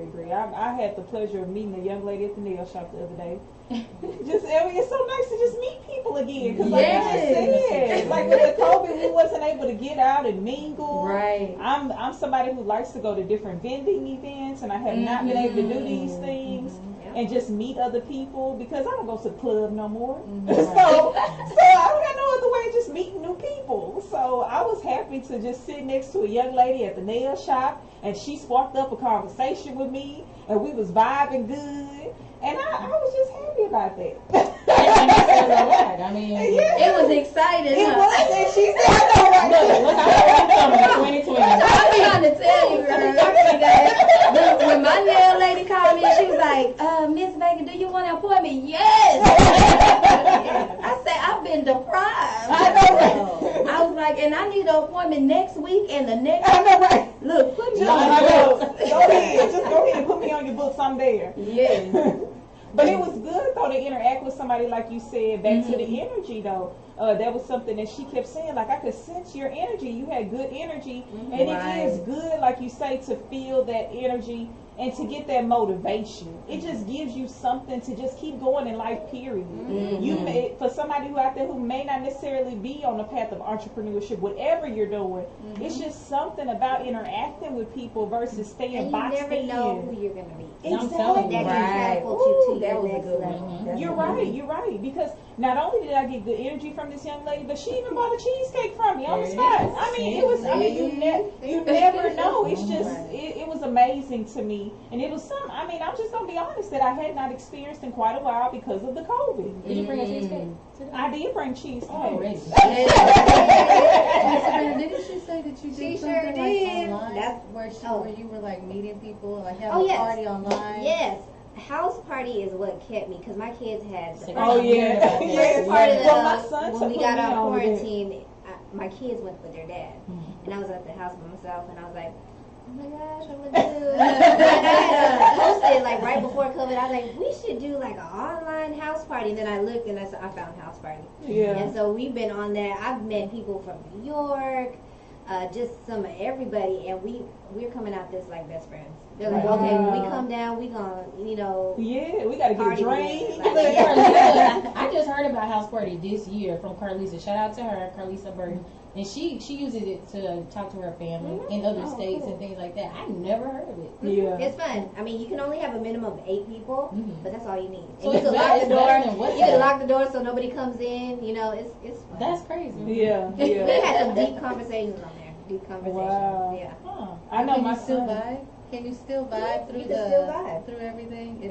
agree. I had the pleasure of meeting a young lady at the nail shop the other day. It's so nice to just meet people again. Because like I just said, like with the COVID, we wasn't able to get out and mingle. Right. I'm somebody who likes to go to different vending events, and I have not been able to do these things and just meet other people because I don't go to the club no more. So I don't have no other way of just meeting new people. So I was happy to just sit next to a young lady at the nail shop, and she sparked up a conversation with me, and we was vibing good, and I was just happy about that. I mean, It was exciting. It Huh? was, and she said, I know, right? what's coming in 2020? I'm trying to tell you, girl. When my nail lady called me, she was like, Miss Baker, do you want an appointment? Yes. I said, I've been deprived. I know, right? I was like, and I need an appointment next week and the next. I know, right? Look, put me Just on go your books. ahead. Just go ahead and put me on your books. I'm there. Yes. But it was good though to interact with somebody like you said. Back to the energy though. That was something that she kept saying. Like I could sense your energy. You had good energy, and it is good, like you say, to feel that energy and to get that motivation. It just gives you something to just keep going in life. Period. You may, for somebody who out there who may not necessarily be on the path of entrepreneurship, whatever you're doing, it's just something about interacting with people versus staying boxed in. You never know who you're gonna meet. Exactly. That can catapult you to That your was a next good level. one. You're right. You're right. Because not only did I get good energy from this young lady, but she even bought a cheesecake from me on the spot. I mean, it was. I mean, you never know. It's just it was amazing to me, and it was some. I mean, I'm just gonna be honest that I had not experienced in quite a while because of the COVID. Did you bring a cheesecake? I did bring cheesecake. Didn't she say that you did She something sure like did. online? That's- Where you were like meeting people, like having Oh, a yes. party online? Yes. House party is what kept me because my kids had the Oh yeah. first Yeah. part of Well, my son when we took got me out on with it. quarantine. My kids went with their dad, and I was at the house by myself, and I was like, oh my gosh, I'm gonna do. I posted like right before COVID. I was like, we should do like an online house party. And then I looked and I found house party. Yeah. And so we've been on that. I've met people from New York, just some of everybody, and we're coming out this like best friends. They're like, okay, when we come down, we gonna, Yeah, we gotta get a party drink. together. Look, Like, Carlisa, I just heard about house party this year from Carlisa. Shout out to her, Carlisa Burton. And she uses it to talk to her family in other states and things like that. I never heard of it. Yeah. It's fun. I mean, you can only have a minimum of 8 people, but that's all you need. So And you it's can better- lock the it's better door. than WhatsApp. You can lock the door so nobody comes in. It's fun. That's crazy. Yeah. We Yeah. had some deep conversations on there. Deep conversations. Wow. Yeah. Huh. I know Can my you still son. vibe? Can you still vibe through You can still vibe. through everything?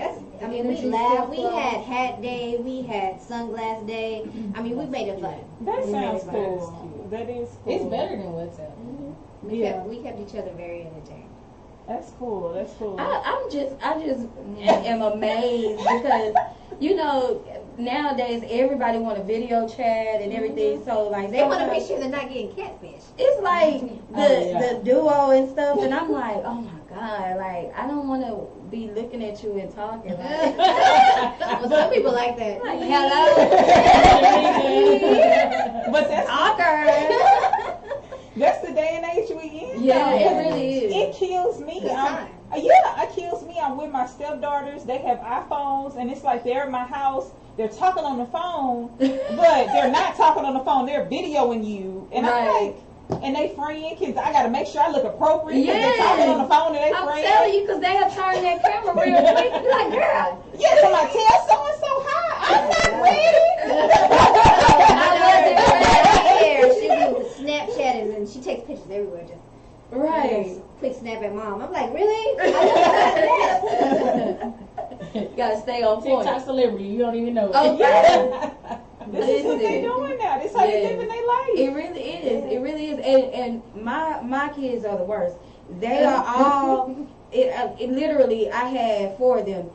I mean, we laughed. We had hat day. We had sunglass day. I mean, we made it fun. That We sounds made it fun. cool. That is cool. It's better than WhatsApp. We kept each other very entertained. That's cool. That's cool. I just am amazed because nowadays everybody want a video chat and everything. So like They want to make sometimes sure they're not getting catfish. it's like yeah. the duo and stuff, and I'm like, oh my god, like I don't want to be looking at you and talking. Like, Well, some people like that. like, hello, But that's awkward. that's the day and age we in. Yeah, though. it really is. It kills me. Good time. It kills me. I'm with my stepdaughters. They have iPhones, and it's like they're at my house. They're talking on the phone, but they're not talking on the phone. They're videoing you, and I'm Right. like, and they friend because I gotta make sure I look appropriate. 'Cause Yes. they're talking on the phone and they I'm friend. telling you, because they have turned that camera real quick. You're like, girl, Yeah, somebody tell so and so hi. I'm not ready. I wasn't ready. She be Snapchatting and she takes pictures everywhere. Just right. quick snap at mom. I'm like, really? I don't know Gotta stay on point. TikTok celebrity, you don't even know it. Oh, yeah. This is what they doing now. This how they Yes. living their life. It really is. It really is. And my kids are the worst. They are all. It literally. I had 4 of them.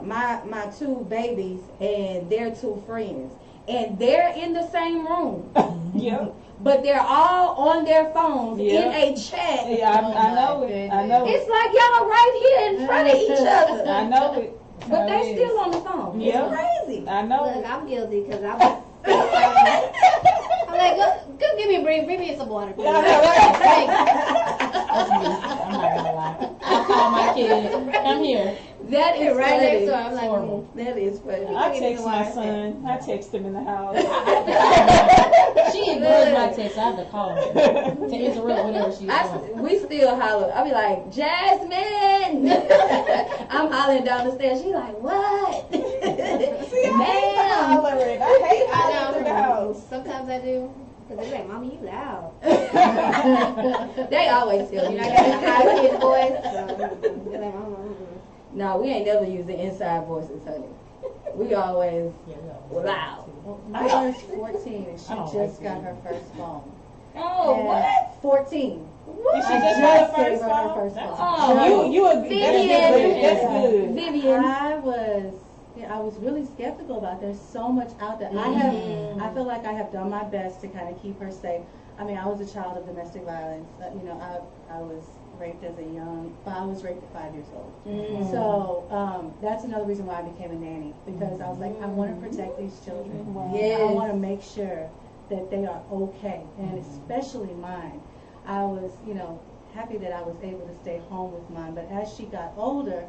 My 2 babies and their 2 friends, and they're in the same room, Yep. but they're all on their phones Yeah. in a chat. Yeah, I know it. I know It's it. like y'all right here in front of each other, I know it. but they still on the phone. Yeah. It's crazy. I know Look, it. I'm guilty because I'm like, go give me a break. Bring me some water, please. I know, right? That's me. I'm not gonna lie. I call my kid, come here. That is Right funny. next to her. I'm like, Horrible. That is funny. I text my son. I text him in the house. She ignores my text. I have to call her to interrupt whatever she's doing. We still holler. I be like, Jasmine. I'm hollering down the stairs. She like, what? See, I hate hollering. I hate hollering through the house. Sometimes I do. Because they're like, Mommy, you loud. They always tell You me. know, I got a high pitched voice. So they're like, Mama. No, we ain't never using inside voices, honey. We always loud. My daughter's 14 and she I don't just like got it. her first phone. Oh, And what? 14. Did she I just got her gave first her her phone? first phone. Oh, You that's good. That's good. Vivian. I was really skeptical about. There's so much out there. I feel like I have done my best to kind of keep her safe. I mean, I was a child of domestic violence. I was raped as a young, I was raped at 5 years old. Mm. So that's another reason why I became a nanny, because I was like, I want to protect these children. Yes. I want to make sure that they are okay, and especially mine. I was, you know, happy that I was able to stay home with mine, but as she got older,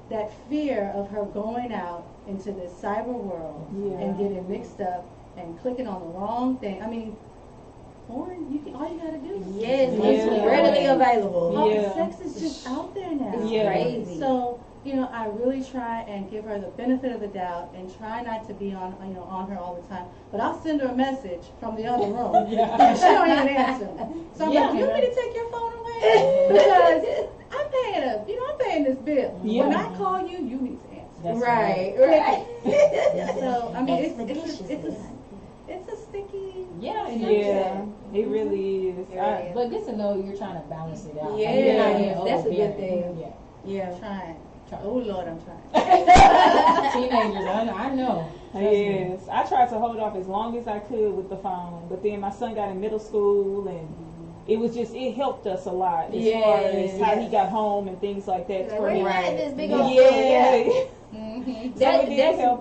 that fear of her going out into this cyber world and getting mixed up and clicking on the wrong thing. I mean, porn, all you gotta do is it's readily available. Sex is just out there now. It's crazy. So, you know, I really try and give her the benefit of the doubt and try not to be on, you know, on her all the time. But I'll send her a message from the other room, and she don't even answer. So I'm like, you want me to take your phone away? Because I'm paying this bill. When I call you, you need to answer. Right. So I mean, it's a sticky. It really is. But good to know you're trying to balance it out. That's a good thing. Yeah. Trying. Oh Lord, I'm trying. Teenagers, I know. Yes, I tried to hold off as long as I could with the phone, but then my son got in middle school, and it helped us a lot as far as how he got home and things like that. Like, where you at this big old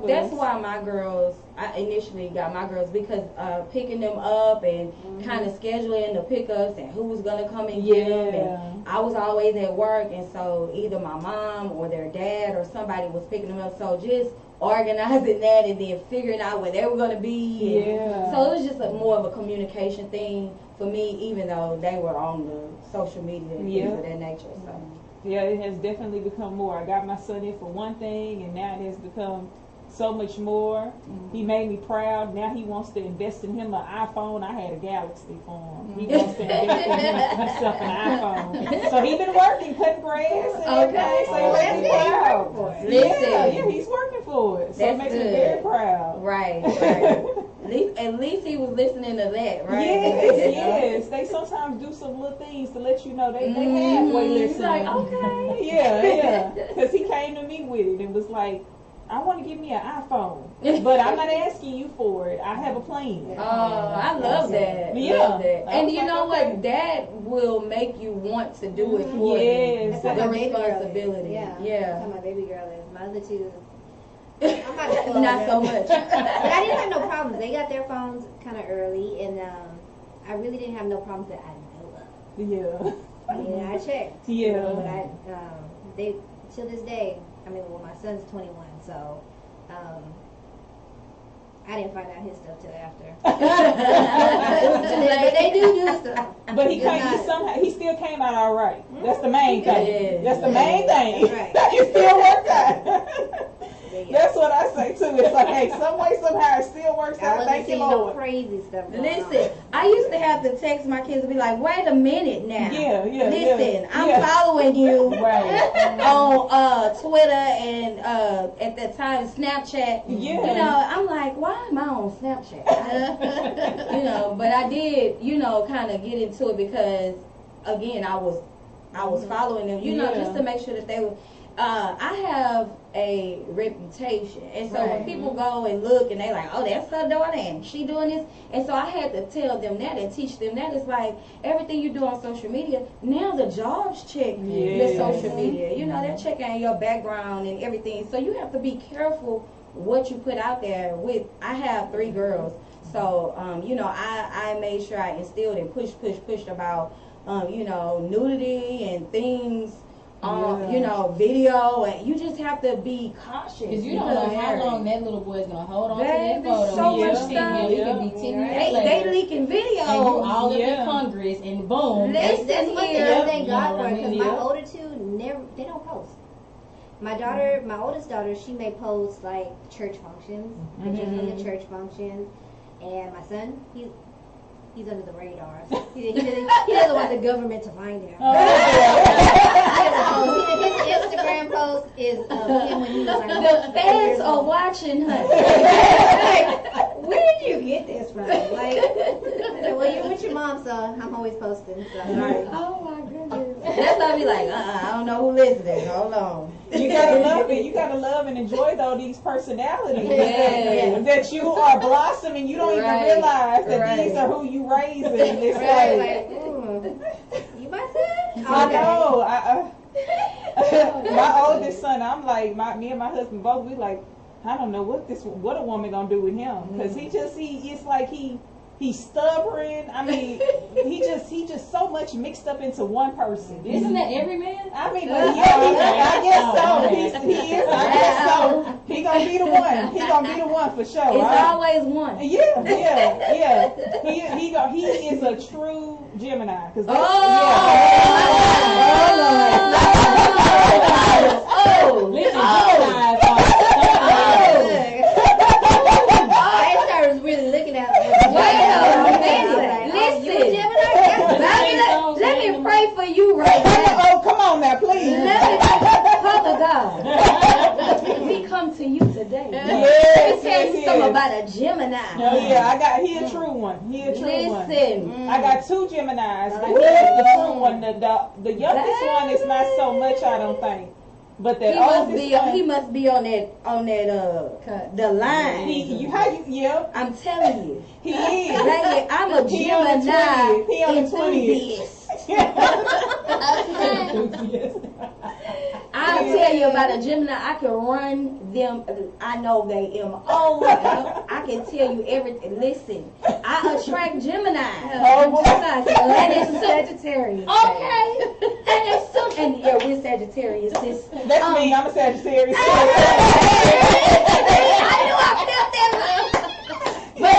That's why my girls, I initially got my girls, because picking them up and kind of scheduling the pickups and who was gonna come and get them. And I was always at work, and so either my mom or their dad or somebody was picking them up. So just organizing that and then figuring out where they were gonna be. So it was just more of a communication thing for me, even though they were on the social media and things of that nature. So. Yeah, it has definitely become more. I got my son in for one thing, and now it has become so much more. He made me proud. Now he wants to invest in him an iPhone. I had a Galaxy for him. He wants to invest in himself an iPhone. So he's been working, cutting grass and everything. So he makes me proud. Yeah, he's working for it. So it makes me very proud. Right. At least he was listening to that, right? Yes. They sometimes do some little things to let you know they halfway listening. Like, okay. Because he came to me with it and was like, I want to give me an iPhone, but I'm not asking you for it. I have a plan. Oh, I love that. Love that. And you know what? That will make you want to do it for you. That's how The my baby responsibility. girl is. That's how my baby girl is. My other two, I'm not so much. But I didn't have no problems. They got their phones kind of early, and I really didn't have no problems that I know of. I mean, I checked. But they, till this day, I mean, well, my son's 21, so I didn't find out his stuff till after. But they do stuff. But he still came out all right. That's the main thing. That's the main thing. Right. It still worked out. That's what I say too. It's like, hey, some way, somehow, it still works out. Thank you, Lord. No crazy stuff. Listen, I used to have to text my kids and be like, "Wait a minute now. Listen, I'm following you on Twitter and at that time Snapchat. You know, I'm like, why am I on Snapchat? You know, but I did, you know, kind of get into it because, again, I was following them. You know, just to make sure that they were. I have a reputation, and so when people go and look and they like, oh, that's her daughter and she doing this, and so I had to tell them that and teach them that. It's like everything you do on social media, now the jobs check the social media. You know, they're checking your background and everything, so you have to be careful what you put out there. I have 3 girls, so you know, I made sure I instilled and pushed about you know, nudity and things. You know, video, and you just have to be cautious. Because you don't know how long that little boy's going to hold on to that photo. So much stuff. It could be 10 years later. They leaking videos. And you all up in Congress, and boom. That's one thing I thank God for, because my older two, they don't post. My daughter, my oldest daughter, she may post like church functions, pictures from the church functions, and my son, he's under the radar. He doesn't want the government to find him. His Instagram post is him when he was like, the fans are watching, honey. Like, where did you get this from? Like, I said, well, you're with your mom, so I'm always posting. So. Oh my goodness. That's why I be like, I don't know who listening. Hold on. You gotta love it. You gotta love and enjoy though these personalities that you are blossoming. You don't even realize that these are who you raising. It's like, you my son? I know. My oldest son, I'm like, me and my husband both, we like, I don't know what a woman gonna do with him, because it's like he's stubborn. I mean, he just so much mixed up into one person. Isn't that every man? I mean, but yeah, I guess so. He is. I guess so. He gonna be the one. He gonna be the one for sure. It's always one. Yeah. He is a true Gemini. Cause Oh, I started really looking at him. Let me pray for you right now. Oh, come on now, please. Father God, we come to you today. Yes, Tell you something about a Gemini. Oh yeah, he a true one. He a true one. Listen. I got two Geminis, but he is the true one. The youngest one is not so much, I don't think. But the oldest one, he must be on that the line. I'm telling you. He is. Like, I'm a Gemini He on the 20th. I'll tell you about a Gemini. I can run them. I know they am old. I can tell you everything. Listen, I attract Gemini. And it's Sagittarius. Okay. And yeah, we're Sagittarius. That's me. I'm a Sagittarius. I knew I felt that. But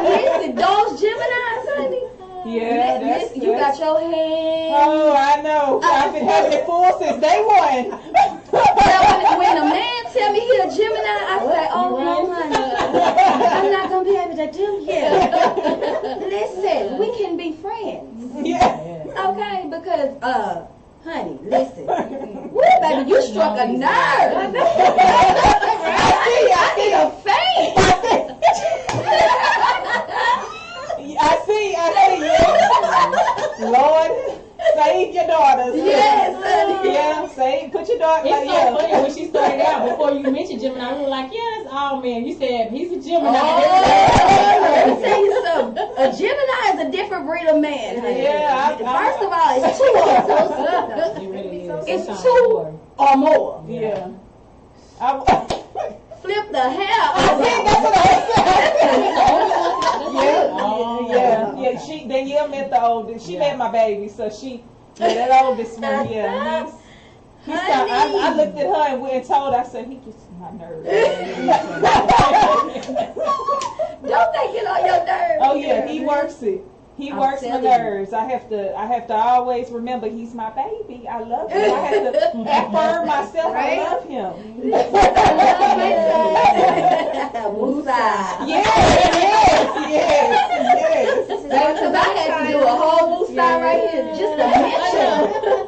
listen, those Geminis, honey. Yeah, listen, you got your hand. Oh, I know. I've been having it full since day one. When a man tell me he a Gemini, I say, oh no, honey, I'm not gonna be able to do you. Listen, we can be friends. Yeah. Okay, because honey, listen. Woo, baby, you struck a nerve. I need a faint. I see you. Lord, save your daughters. Yes, honey. Yeah, put your daughter. It's so funny when she started out, before you mentioned Gemini, we were like, yes, oh man, you said he's a Gemini. Let me tell you something. A Gemini is a different breed of man, honey. Yeah, First of all, it's two or It really is. It's Sometimes two more. or more. Yeah. Flip the hair. I think that's what I said. Yeah. Danielle met the oldest. She met my baby, so that oldest one. Yeah. I looked at her and told her, I said, he gets on my nerves. Don't they get on your nerves? Oh yeah, he works it. He works my nerves. I have to always remember he's my baby. I love him. I have to affirm myself. Right? I love him. Woosah. Yes. Because I had to do a whole woosah right here.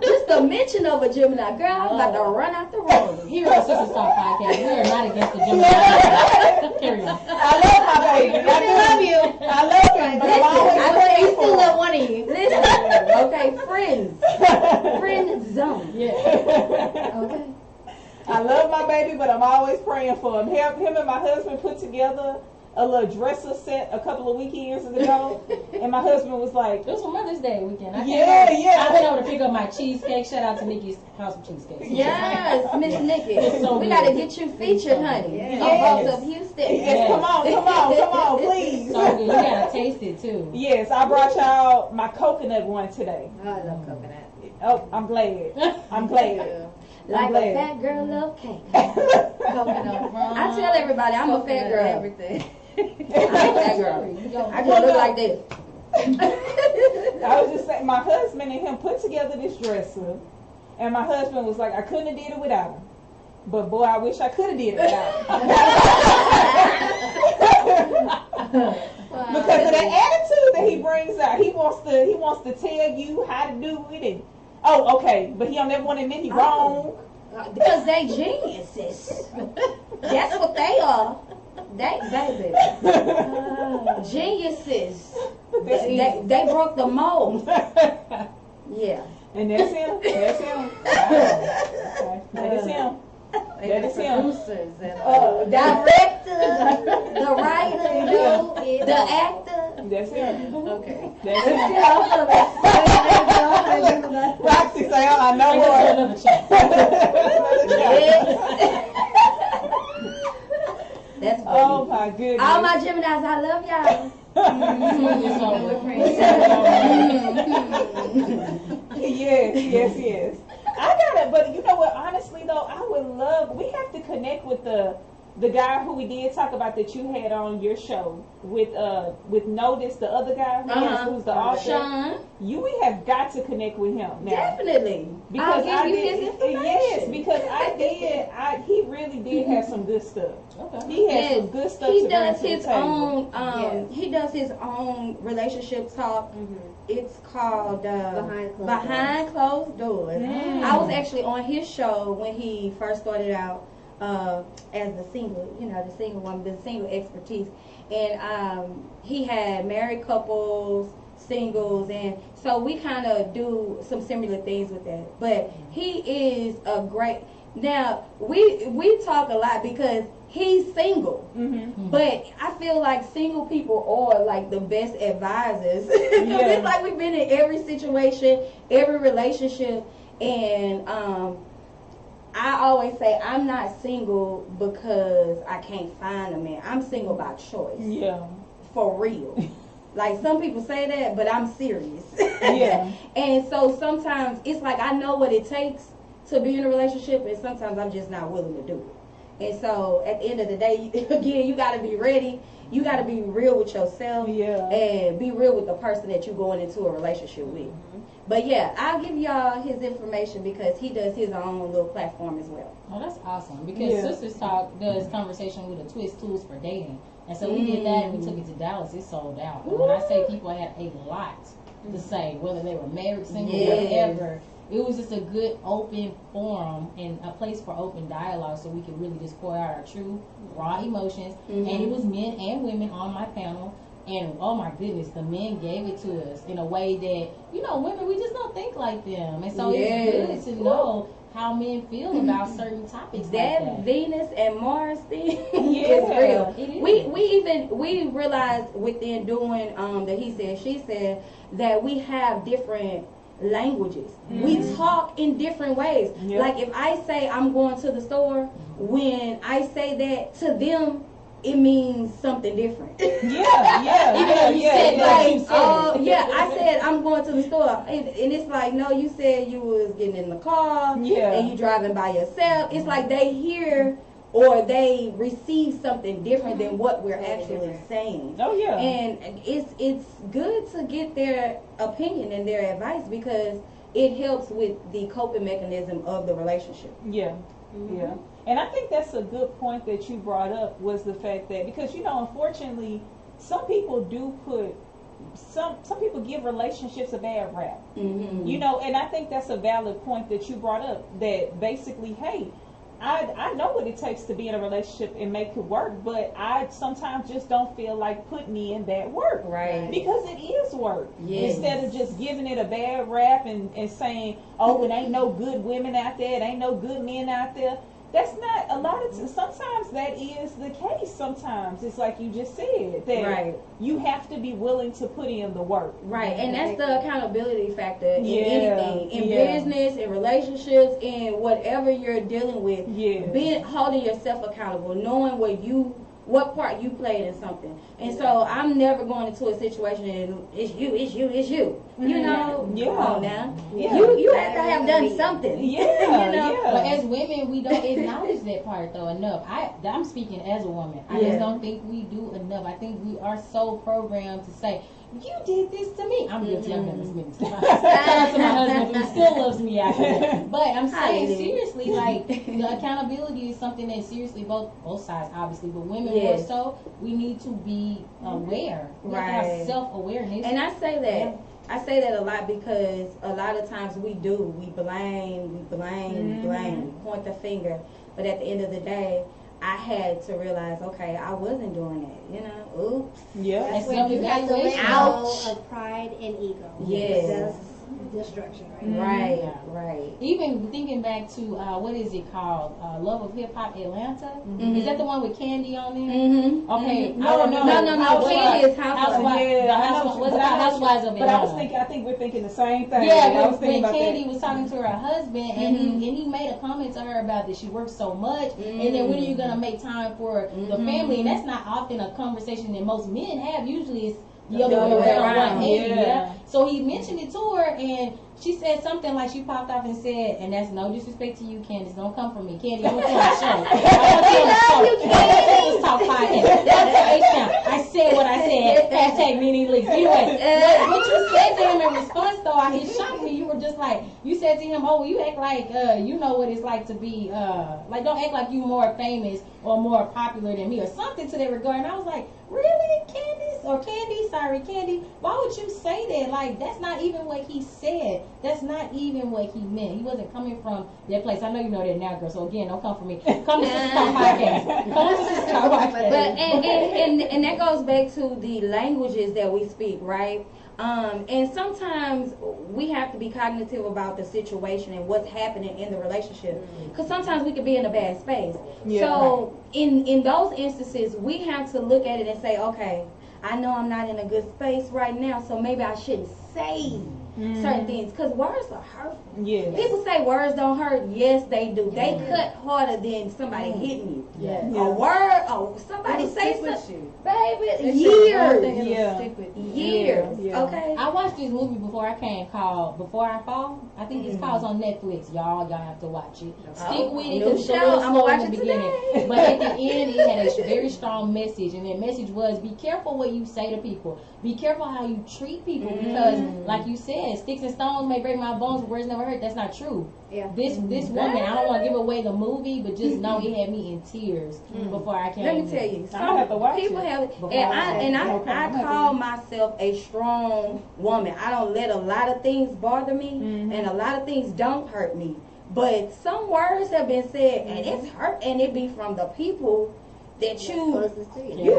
Just a mention of a Gemini. Girl, I'm about to run out the room. Here on Sistas Talk Podcast, we are not against the Gemini. Carry on. I love my baby. I love you. I love him. But I still love one of you. Listen. Okay, friends. Friend zone. Yeah. Okay. I love my baby, but I'm always praying for him. Him and my husband put together a little dresser set a couple of weekends ago, and my husband was like, It was for Mother's Day weekend. I went over to pick up my cheesecake. Shout out to Nikki's House of Cheesecake. Yes, Miss Nikki. So we good. got to get you featured, honey. Yes. On Boss of Houston. Yes, come on, please. So good. You gotta taste it too. Yes, I brought y'all my coconut one today. Oh, I love coconut. Oh, I'm glad. Like a fat girl love cake. Coconut. I tell everybody I'm a fat girl. Everything. I'm a fat girl. I just look like this. I was just saying, my husband and him put together this dresser, and my husband was like, I couldn't have did it without him. But boy, I wish I could have did it without him. Because of the attitude that he brings out. He wants to tell you how to do it. And, oh, okay, but he don't never want to admit he wrong. Because they geniuses. That's what they are. They baby. Geniuses. They broke the mold. Yeah. And that's him. That is him. Producers and Director, the writer, the actor. That's it. Okay. That's it. That's Roxy say, I know more. Another chapter. funny. Oh my goodness. All my Geminis, I love y'all. Yes. I got it, but you know what? Honestly, though, I would love. We have to connect with the guy who we did talk about that you had on your show with Notice, the other guy who's the author. Sean. We have got to connect with him now. Definitely. Because I'll give you his information. Yes, because he really did have some good stuff. Okay. He has some good stuff He to does bring to his the table. own. He does his own relationship talk. It's called Behind Closed Doors. I was actually on his show when he first started out as the single, the single woman, the single expertise, and he had married couples, singles, and so we kind of do some similar things with that. But he is a great. Now we talk a lot because he's single, but I feel like single people are like the best advisors. It's like we've been in every situation, every relationship, and I always say I'm not single because I can't find a man. I'm single by choice. Yeah. For real. Like some people say that, but I'm serious. Yeah. And so sometimes it's like I know what it takes to be in a relationship, and sometimes I'm just not willing to do it. And so at the end of the day, again, you got to be ready. You got to be real with yourself and be real with the person that you're going into a relationship with. But yeah, I'll give y'all his information because he does his own little platform as well. Oh, that's awesome. Because Sisters Talk does conversation with a twist, tools for dating. And so we did that and we took it to Dallas. It sold out. And when I say people had a lot to say, whether they were married, single, whatever, it was just a good open forum and a place for open dialogue so we could really just pour out our true, raw emotions. And it was men and women on my panel. And oh my goodness, the men gave it to us in a way that, women, we just don't think like them. And so it's good to know how men feel about certain topics. That Venus and Mars thing is real. It is. We realized within doing the he said, she said that we have different languages. We talk in different ways. Like if I say I'm going to the store, when I say that to them, it means something different. I said I'm going to the store, and it's like, no, you said you was getting in the car, and you driving by yourself. It's like they hear or they receive something different than what we're actually saying. And it's good to get their opinion and their advice because it helps with the coping mechanism of the relationship. And I think that's a good point that you brought up, was the fact that, because unfortunately some people do put some people give relationships a bad rap. And I think that's a valid point that you brought up, that basically, hey, I know what it takes to be in a relationship and make it work, but I sometimes just don't feel like putting in that work. Because it is work. Instead of just giving it a bad rap and saying, oh, it ain't no good women out there, it ain't no good men out there. That's not a lot of sometimes that is the case. Sometimes it's like you just said that you have to be willing to put in the work. And that's the accountability factor in anything, in business, in relationships, in whatever you're dealing with. Being holding yourself accountable, knowing what part you played in something. And so I'm never going into a situation and it's you. Come on now. You have to have done something. But as women, we don't acknowledge that part though enough. I'm speaking as a woman. I just don't think we do enough. I think we are so programmed to say, you did this to me. I'm guilty. I've done this many times. Shout out to my husband who still loves me after that. But I'm saying seriously, like the accountability is something that seriously both sides obviously, but women more so, we need to be aware. We have to have self-awareness. And I say that. I say that a lot because a lot of times we blame, we point the finger. But at the end of the day, I had to realize, okay, I wasn't doing that. Oops. That's when you have to let go of pride and ego. destruction. Right, right. Even thinking back to what is it called? Love of Hip Hop Atlanta. Is that the one with Candy on there? Okay. No. Candy is Housewives. Housewives of Atlanta. But I think we're thinking the same thing. Yeah, when Candy was talking to her husband, and he made a comment to her about that she works so much, and then when are you gonna make time for the family? And that's not often a conversation that most men have. Usually it's the other way around. Yeah. So he mentioned it to her, and she said something like, she popped off and said, and that's no disrespect to you, Candace, don't come for me. Candy, I want you on the show. I want you on the show. Let's talk podcast. I said what I said. Hashtag mini leaks. Anyway, what you said to him in response, though, it shocked me. You were just like, you said to him, oh, you act like you know what it's like to be, like, don't act like you more famous or more popular than me or something to that regard. And I was like, really, Candace? Or Candy? Sorry, Candy. Why would you say that? Like, that's not even what he said. That's not even what he meant. He wasn't coming from that place. I know you know that now, girl. So again, don't come for me. Come to Sistas Talk Podcast. Come to Sistas Talk Podcast. But and that goes back to the languages that we speak, right? And sometimes we have to be cognitive about the situation and what's happening in the relationship, because sometimes we could be in a bad space. So in those instances, we have to look at it and say, okay, I know I'm not in a good space right now, so maybe I shouldn't say certain things, because words are hurtful. People say words don't hurt. Yes, they do. They cut harder than somebody hitting you. A word, somebody say something, baby, years. Okay. I watched this movie before I came called Before I Fall. I think it's called on Netflix. Y'all have to watch it. Stick with it, because it's a little slow in the beginning. But at the end, it had a very strong message, and that message was, be careful what you say to people. Be careful how you treat people, because like you said, sticks and stones may break my bones, but words never hurt. That's not true. This woman, I don't want to give away the movie, but just know it had me in tears before I came. Let me tell you, I have to watch people it. have, and I call myself a strong woman. I don't let a lot of things bother me, and a lot of things don't hurt me. But some words have been said, and it's hurt, and it be from the people that you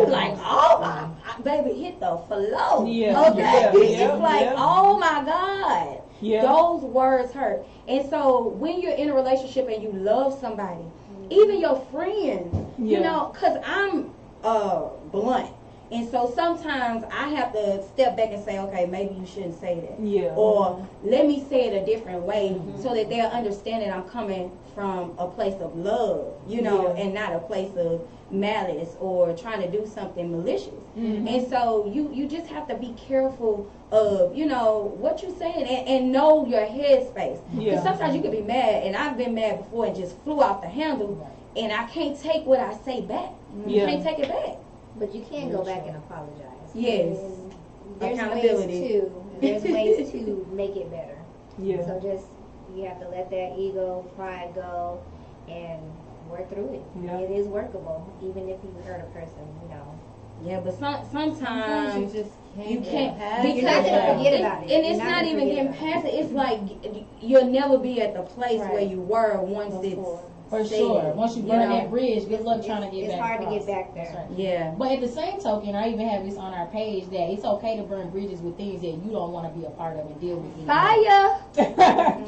like, oh my baby, hit the flow. It's like, oh my God. Those words hurt. And so when you're in a relationship and you love somebody, even your friends, you know, because I'm blunt. And so sometimes I have to step back and say, okay, maybe you shouldn't say that. Or let me say it a different way, so that they'll understand that I'm coming from a place of love, you know, and not a place of malice or trying to do something malicious. And so you just have to be careful of, you know, what you're saying, and know your headspace. Because sometimes you can be mad, and I've been mad before and just flew off the handle, and I can't take what I say back. You can't take it back. But you can go back and apologize. Yes. There's ways to make it better. So just, you have to let that ego, pride go, and work through it. It is workable, even if you hurt a person, you know. Yeah, but sometimes you just can't because you're not gonna forget about it. And it's not even getting past it. It's like you'll never be at the place where you were once it's For sure. Once you burn that bridge, good luck trying to get back. It's hard to get back there. Right. Yeah. But at the same token, I even have this on our page that it's okay to burn bridges with things that you don't want to be a part of and deal with anymore. Fire.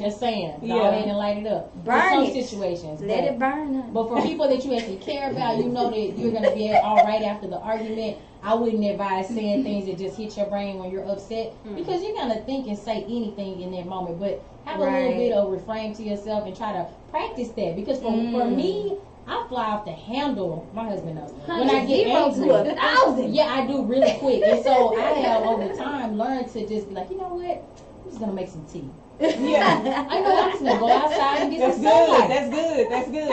Just saying. Go ahead and light it up. Burn some it. situations. Let it burn. But for people that you actually care about, you know that you're going to be all right after the argument. I wouldn't advise saying things that just hit your brain when you're upset, because you're going to think and say anything in that moment. But have a little bit of refrain to yourself and try to practice that. Because for me, I fly off the handle. My husband knows. When I get angry, 1,000. Yeah, I do really quick. And so I have over time learned to just be like, you know what? I'm just going to make some tea. I know I'm just going to go outside and get some sunlight. That's good.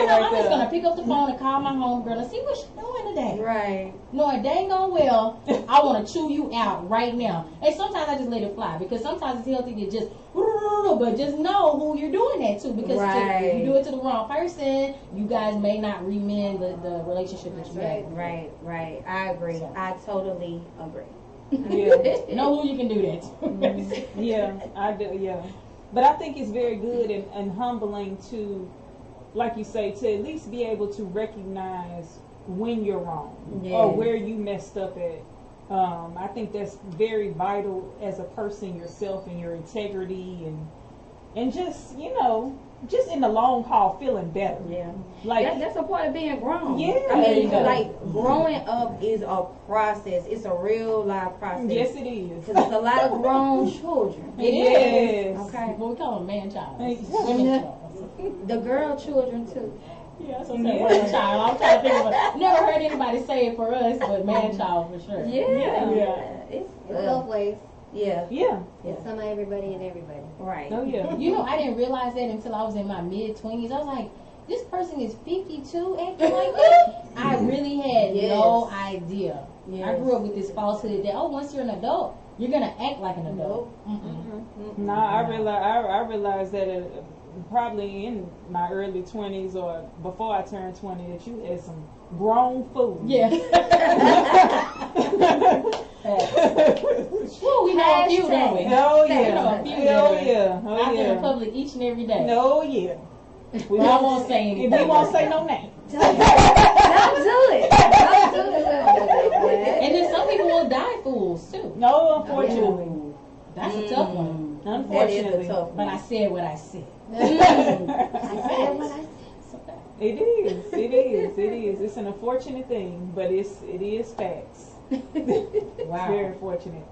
I'm just going to pick up the phone and call my homegirl and see what she's doing today. Right. Knowing dang on well, I want to chew you out right now. And sometimes I just let it fly, because sometimes it's healthy to just, but just know who you're doing that to, because if you do it to the wrong person, you guys may not remend the relationship that you had. Right. I agree. I totally agree. Know who you can do that to. I do. But I think it's very good and humbling to, like you say, to at least be able to recognize when you're wrong or where you messed up at I think that's very vital as a person yourself and your integrity and just, just in the long haul feeling better. Yeah. Like That's a part of being grown. Yeah. I mean, Yeah. like growing up is a process. It's a real life process. yes it is. Because it's a lot of grown children. It is. Okay. What we call them, man child. Hey. Women child. The girl children too. Yeah, that's what I'm saying. Women child. I'm trying to think of it. Never heard anybody say it for us, but man child for sure. Yeah. It's both ways. Yeah. Yeah. It's some of everybody and everybody. Right. Oh yeah. You know, I didn't realize that until I was in my mid-20s. I was like, this person is 52 acting like that? I really had no idea. Yes. I grew up with this falsehood that, once you're an adult, you're going to act like an adult. Nah, I realized that probably in my early 20s or before I turned 20 that you had some grown food. Yeah. Well, we know a few, don't we? Oh We know yeah. a few Oh that are yeah. Oh out there in yeah. public each and every day. No yeah. We I won't say anything. We won't say no name. Don't do it. Don't do it. And then some people will die fools, too. No, unfortunately. That's a tough one. Unfortunately. That is a tough But one. I said what I said. I said what I said. It is. It is. It is. It's an unfortunate thing, but it is facts. Wow. Very fortunate.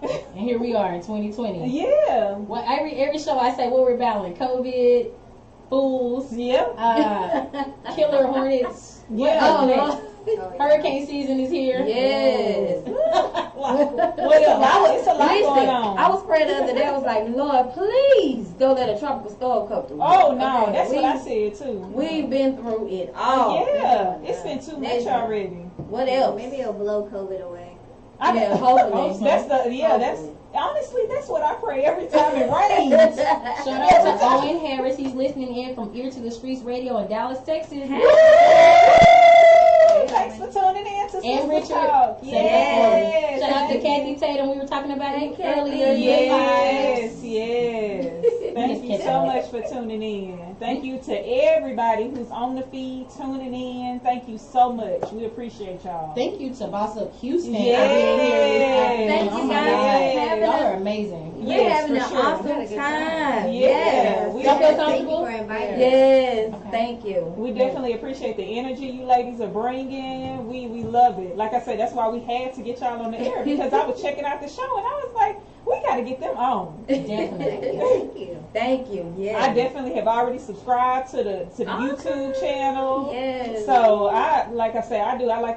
And here we are in 2020. Yeah. Well, every show I say what we're battling: COVID, fools, Yeah. killer hornets. Yeah. What Oh, else next? Hurricane season is here. Yes. It's a lot Listen, going on. I was praying the other day. I was like, Lord, please don't let a tropical storm come through. Oh no, Okay, that's what I said too. We've been through it all. Yeah, it's been too much already. What else? Maybe it'll blow COVID away. Yeah, hopefully. That's honestly that's what I pray every time it rains. Shout out to Owen Harris. He's listening in from Ear to the Streets Radio in Dallas, Texas. Thanks for tuning in to And Sistas Richard. Talk. Yes. Shout out to Kathy Tatum. We were talking about it Kathy. earlier. Yes, yes. Thank you Yes, so Kathy. much for tuning in. Thank you to everybody who's on the feed tuning in. Thank you so much. We appreciate y'all. Thank you to Boss Up Houston for Yes. being here this afternoon. Thank you Oh my guys God. for having Y'all us. are amazing. We're Yes, having for an sure. awesome time. Yeah. Yes. We- Y'all feel Thank you comfortable? for inviting us. Yes. Okay. Thank you. We definitely appreciate the energy you ladies are bringing. We love it. Like I said, that's why we had to get y'all on the air because I was checking out the show and I was like, we got to get them on. Definitely. Thank you. Thank you. Yes. I definitely have already subscribed to the YouTube channel. Yes. So I like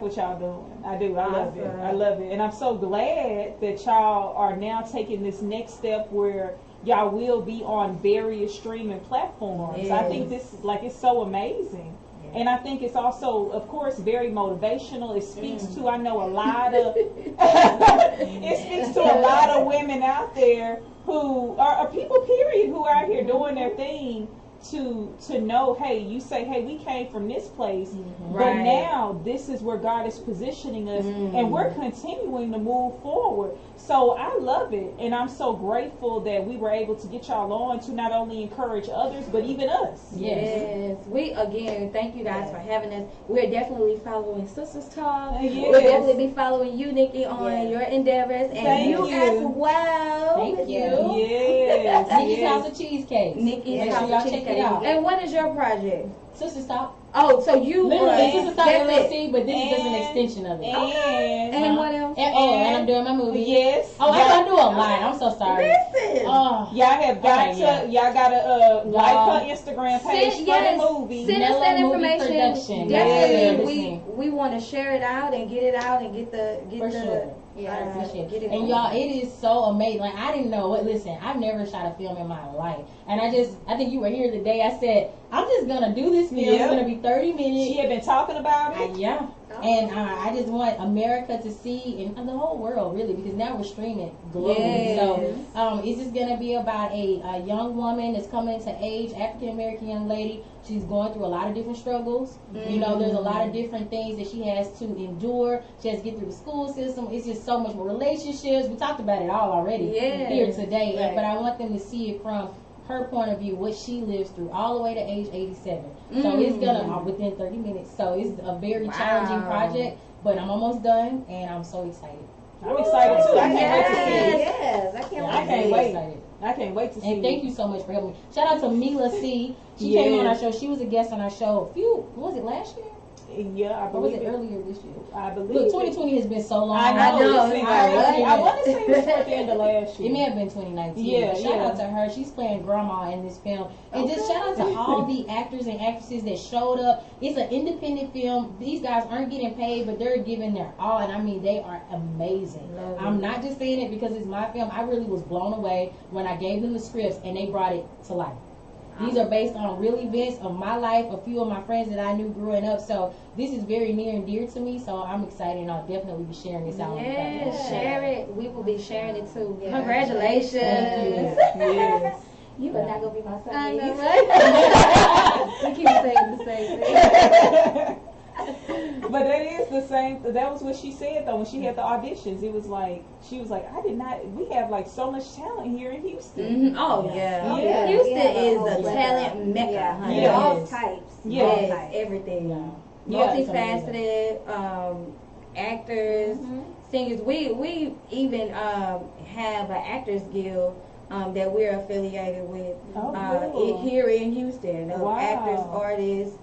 what y'all doing. I do. I love it. Awesome. I love it. And I'm so glad that y'all are now taking this next step where y'all will be on various streaming platforms. I think this it's so amazing. And I think it's also, of course, very motivational. It speaks to, I know, a lot of, it speaks to a lot of women out there who are people, period, who are out here doing their thing to know, hey, you say, hey, we came from this place, but Right. now this is where God is positioning us, and we're continuing to move forward. So I love it, and I'm so grateful that we were able to get y'all on to not only encourage others, but even us. Yes. We again thank you guys for having us. We're definitely following Sistas Talk. Yes. We'll definitely be following you, Nikki, on your endeavors, and Thank you you. as well. Thank you. Yes. Nikki's yes. House of Cheesecakes. Nikki's Make House sure of y'all check Cheesecake. it out. And what is your project? Sisters Talk. Oh, so you Literally, Sisters Talk that's it. LLC, but this is just an And- extension of it. And what else? And I'm doing my movie. yes. Oh, I do a lot. I'm so sorry. Listen. Oh, Y'all have got Okay, yeah. y'all gotta like Y'all- her Instagram page Send- for yes, the movie. send us Nella that Movie information. Production. Definitely, Yes. we want to share it out and get it out and get For the sure. Yeah, I appreciate get it. it And going. y'all, it is so amazing. Like, I didn't know what. Listen, I've never shot a film in my life, and I think you were here the day I said I'm just gonna do this film. Yeah. It's gonna be 30 minutes. She had been talking about it. Yeah. And I just want America to see, and the whole world really, because now we're streaming globally. Yes. So it's just going to be about a young woman that's coming to age, African American young lady. She's going through a lot of different struggles. You know, there's a lot of different things that she has to endure. She has to get through the school system. It's just so much more relationships. We talked about it all already here today. Right. But I want them to see it from her point of view, what she lives through all the way to age 87. So it's gonna within 30 minutes. So it's a very challenging project, but I'm almost done and I'm so excited. I'm excited too. I can't wait to see it. Yes, I can't wait. I can't wait. I can't wait to see it. And thank you so much for helping me. Shout out to Mila C. She came on our show. She was a guest on our show was it last year? Yeah, I Or was believe it earlier this year? I believe Look, 2020 has been so long. I know. I want to say it was at the end of last year. It may have been 2019. Yeah, Shout out to her. She's playing grandma in this film. And just shout out to all the actors and actresses that showed up. It's an independent film. These guys aren't getting paid, but they're giving their all. And I mean, they are amazing. I'm not just saying it because it's my film. I really was blown away when I gave them the scripts and they brought it to life. These are based on real events of my life, a few of my friends that I knew growing up. So this is very near and dear to me. So I'm excited, and I'll definitely be sharing this out. Yes, share it. We will be sharing it too. Yeah. Congratulations. Yes. You are not gonna be my son. I know, right? We keep saying the same thing. But that is the same. That was what she said though when she had the auditions. It was like she was like, I did not. We have like so much talent here in Houston. Oh yeah. Yeah. Houston Yeah, is the a whole talent mecca. Yeah, honey. Yeah. all types. Yeah. All Yes, types. everything. Yeah. Multifaceted, actors, singers. We even have an actors guild that we're affiliated with cool. here in Houston. Wow. Actors, artists,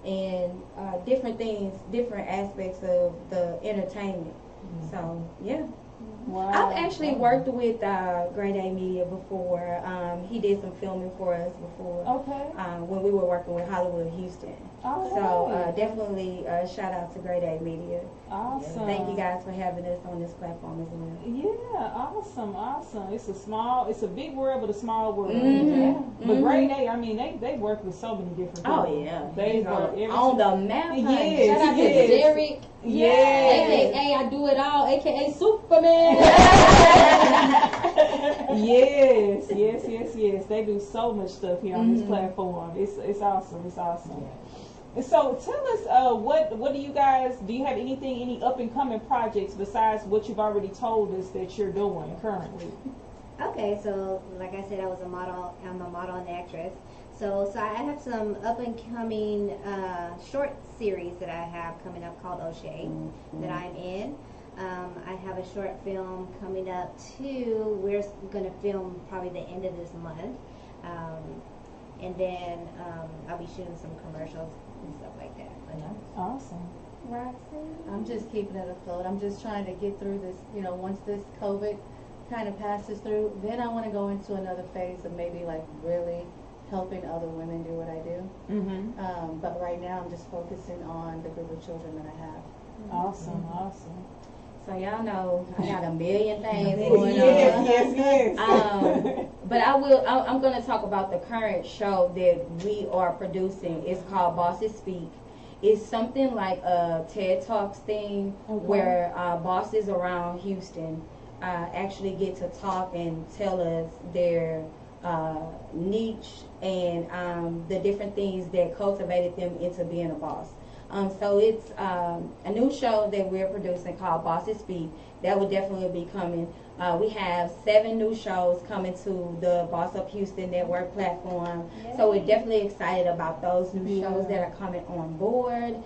and different things, different aspects of the entertainment. So yeah. Wow. I've actually worked with Grade A Media before. He did some filming for us before. Okay. When we were working with Hollywood Houston. All So right. definitely shout out to Grade A Media. Awesome. Thank you guys for having us on this platform as well. Yeah, awesome. It's a big world, but a small world. Mhm. But Grade A, I mean, they work with so many different people. Oh yeah, They work on the map. honey. Yes. Shout out to Derek. Yes. AKA I Do It All. AKA Superman. yes. They do so much stuff here on this platform. It's awesome. It's awesome. And so tell us, what do you have any up and coming projects besides what you've already told us that you're doing currently? Okay, so like I said, I was a model. I'm a model and actress. So I have some up and coming short series that I have coming up called O'Shea that I'm in. I have a short film coming up too. We're going to film probably the end of this month. And then I'll be shooting some commercials and stuff like that. Awesome. I'm just keeping it afloat. I'm just trying to get through this, once this COVID kind of passes through, then I want to go into another phase of maybe like really helping other women do what I do. But right now I'm just focusing on the group of children that I have. Awesome. So y'all know I got a million things going on. Yes. But I'm going to talk about the current show that we are producing. It's called Bosses Speak. It's something like a TED Talks thing where bosses around Houston actually get to talk and tell us their niche and the different things that cultivated them into being a boss. So it's a new show that we're producing called Bosses Speak. That will definitely be coming. We have 7 new shows coming to the Boss Up Houston Network platform. Yay. So we're definitely excited about those new shows that are coming on board.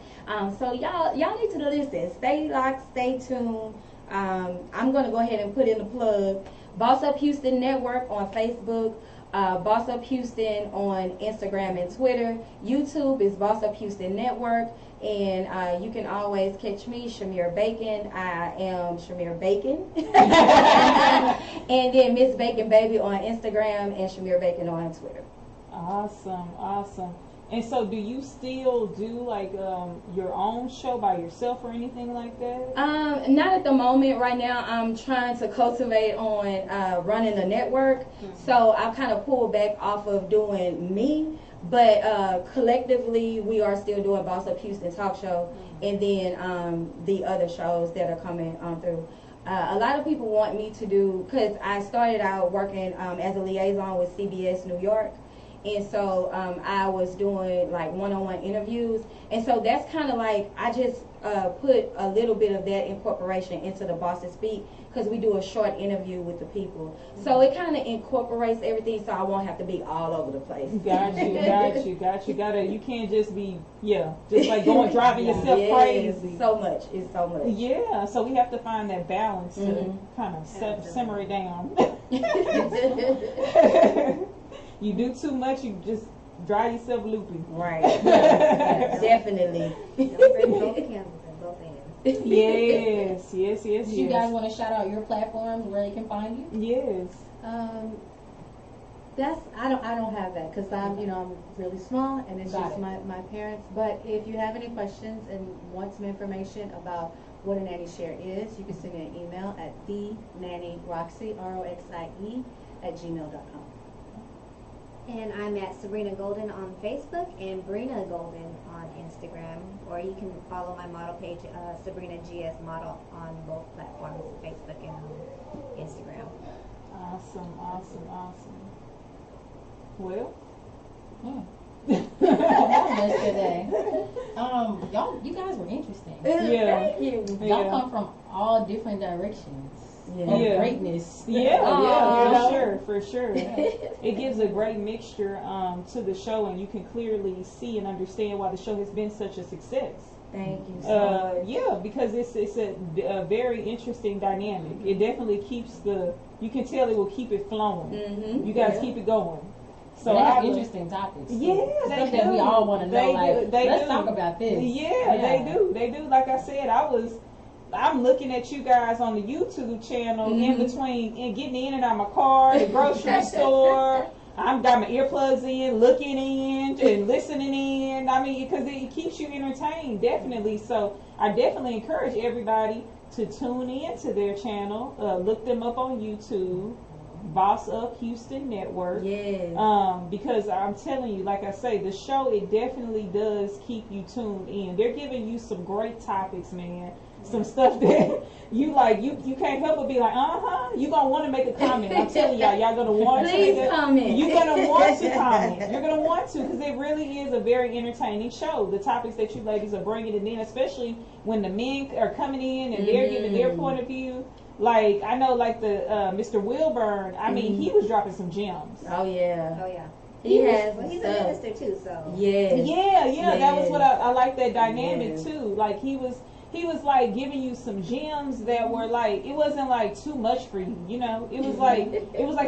So y'all need to listen. Stay locked, stay tuned. I'm going to go ahead and put in the plug. Boss Up Houston Network on Facebook. Boss Up Houston on Instagram and Twitter. YouTube is Boss Up Houston Network. And you can always catch me, Shamir Bacon. I am Shamir Bacon. And then Miss Bacon Baby on Instagram and Shamir Bacon on Twitter. Awesome. And so do you still do like your own show by yourself or anything like that? Not at the moment. Right now I'm trying to cultivate on running a network. So I've kind of pulled back off of doing me. But collectively we are still doing Boss Up Houston Talk Show and then the other shows that are coming through. A lot of people want me to do, because I started out working as a liaison with CBS New York. and so I was doing like one-on-one interviews, and so that's kind of like I just put a little bit of that incorporation into the Boss That Speak, because we do a short interview with the people, so it kind of incorporates everything, so I won't have to be all over the place. Got you. You can't just be just like driving yourself crazy. So much. It's so much. Yeah, so we have to find that balance to kind of simmer it down. You do too much, you just drive yourself loopy. Right. Definitely. Don't bring both cameras and both ends. Yes. Do you guys want to shout out your platforms where they can find you? Yes. I don't have that because I'm really small and it's just my parents. But if you have any questions and want some information about what a nanny share is, you can send me an email at thenannyroxie, ROXIE @gmail.com. And I'm at Sabrina Golden on Facebook and Brina Golden on Instagram. Or you can follow my model page, Sabrina GS Model, on both platforms, Facebook and Instagram. Awesome. Well. Yesterday. You guys were interesting. Thank you. Y'all come from all different directions. Greatness. For sure. It gives a great mixture to the show, and you can clearly see and understand why the show has been such a success. Thank you so much. Yeah, because it's a very interesting dynamic. It definitely keeps you can tell it will keep it flowing. You guys keep it going. So they have interesting topics. Yeah, stuff that we all want to know. Let's talk about this. Yeah, they do. Like I said, I'm looking at you guys on the YouTube channel in between and getting in and out of my car, the grocery store. I've got my earplugs in, looking in and listening in. I mean, because it keeps you entertained, definitely. So I definitely encourage everybody to tune in to their channel. Look them up on YouTube. Boss Up Houston Network. Yes. Because I'm telling you, like I say, the show, it definitely does keep you tuned in. They're giving you some great topics, man. Some stuff that you can't help but be like, you gonna want to make a comment. I'm telling y'all gonna want to make a comment. You're gonna want to comment. You're gonna want to, because it really is a very entertaining show. The topics that you ladies are bringing it in, especially when the men are coming in and they're giving their point of view. Like, I know, like the Mr. Wilburn, I mean, he was dropping some gems. Oh, yeah. He's a minister, too, so. Yeah, that was what I like, that dynamic, too. Like, he was like giving you some gems that were like, it wasn't like too much for you, you know. It was like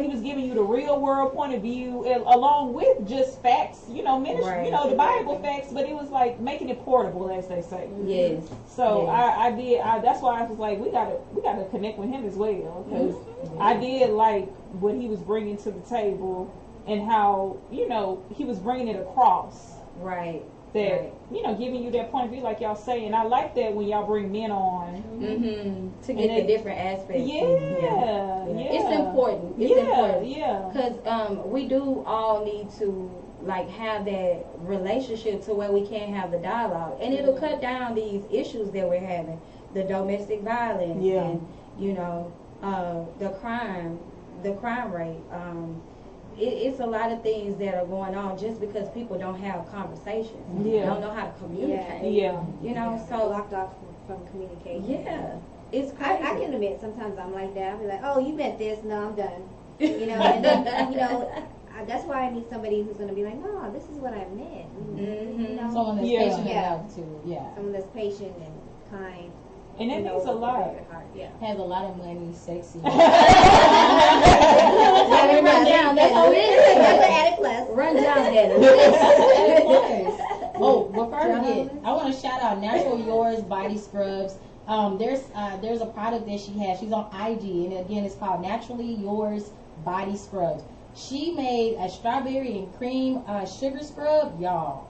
he was giving you the real world point of view, along with just facts, ministry, the Bible facts, but it was like making it portable, as they say. Yes. So yes. That's why I was like, we gotta connect with him as well, because I did like what he was bringing to the table and how he was bringing it across. Right. That giving you that point of view, like y'all say, and I like that when y'all bring men on to get the different aspects. Yeah. It's important. Because we do all need to like have that relationship to where we can have the dialogue, and it'll cut down these issues that we're having, the domestic violence, and the crime rate. It's a lot of things that are going on just because people don't have conversations. They don't know how to communicate. So locked off from communication. Yeah. It's crazy. I can admit sometimes I'm like that. I'll be like, oh, you meant this. No, I'm done. And then, that's why I need somebody who's going to be like, no, this is what I meant. Someone that's patient enough to, someone that's patient and kind. And that means a lot. Has a lot of money, sexy. Run down. That's an added plus. Run down that. Oh, before I forget, I want to shout out Natural Yours Body Scrubs. There's a product that she has. She's on IG, and again, it's called Naturally Yours Body Scrubs. She made a strawberry and cream sugar scrub, y'all.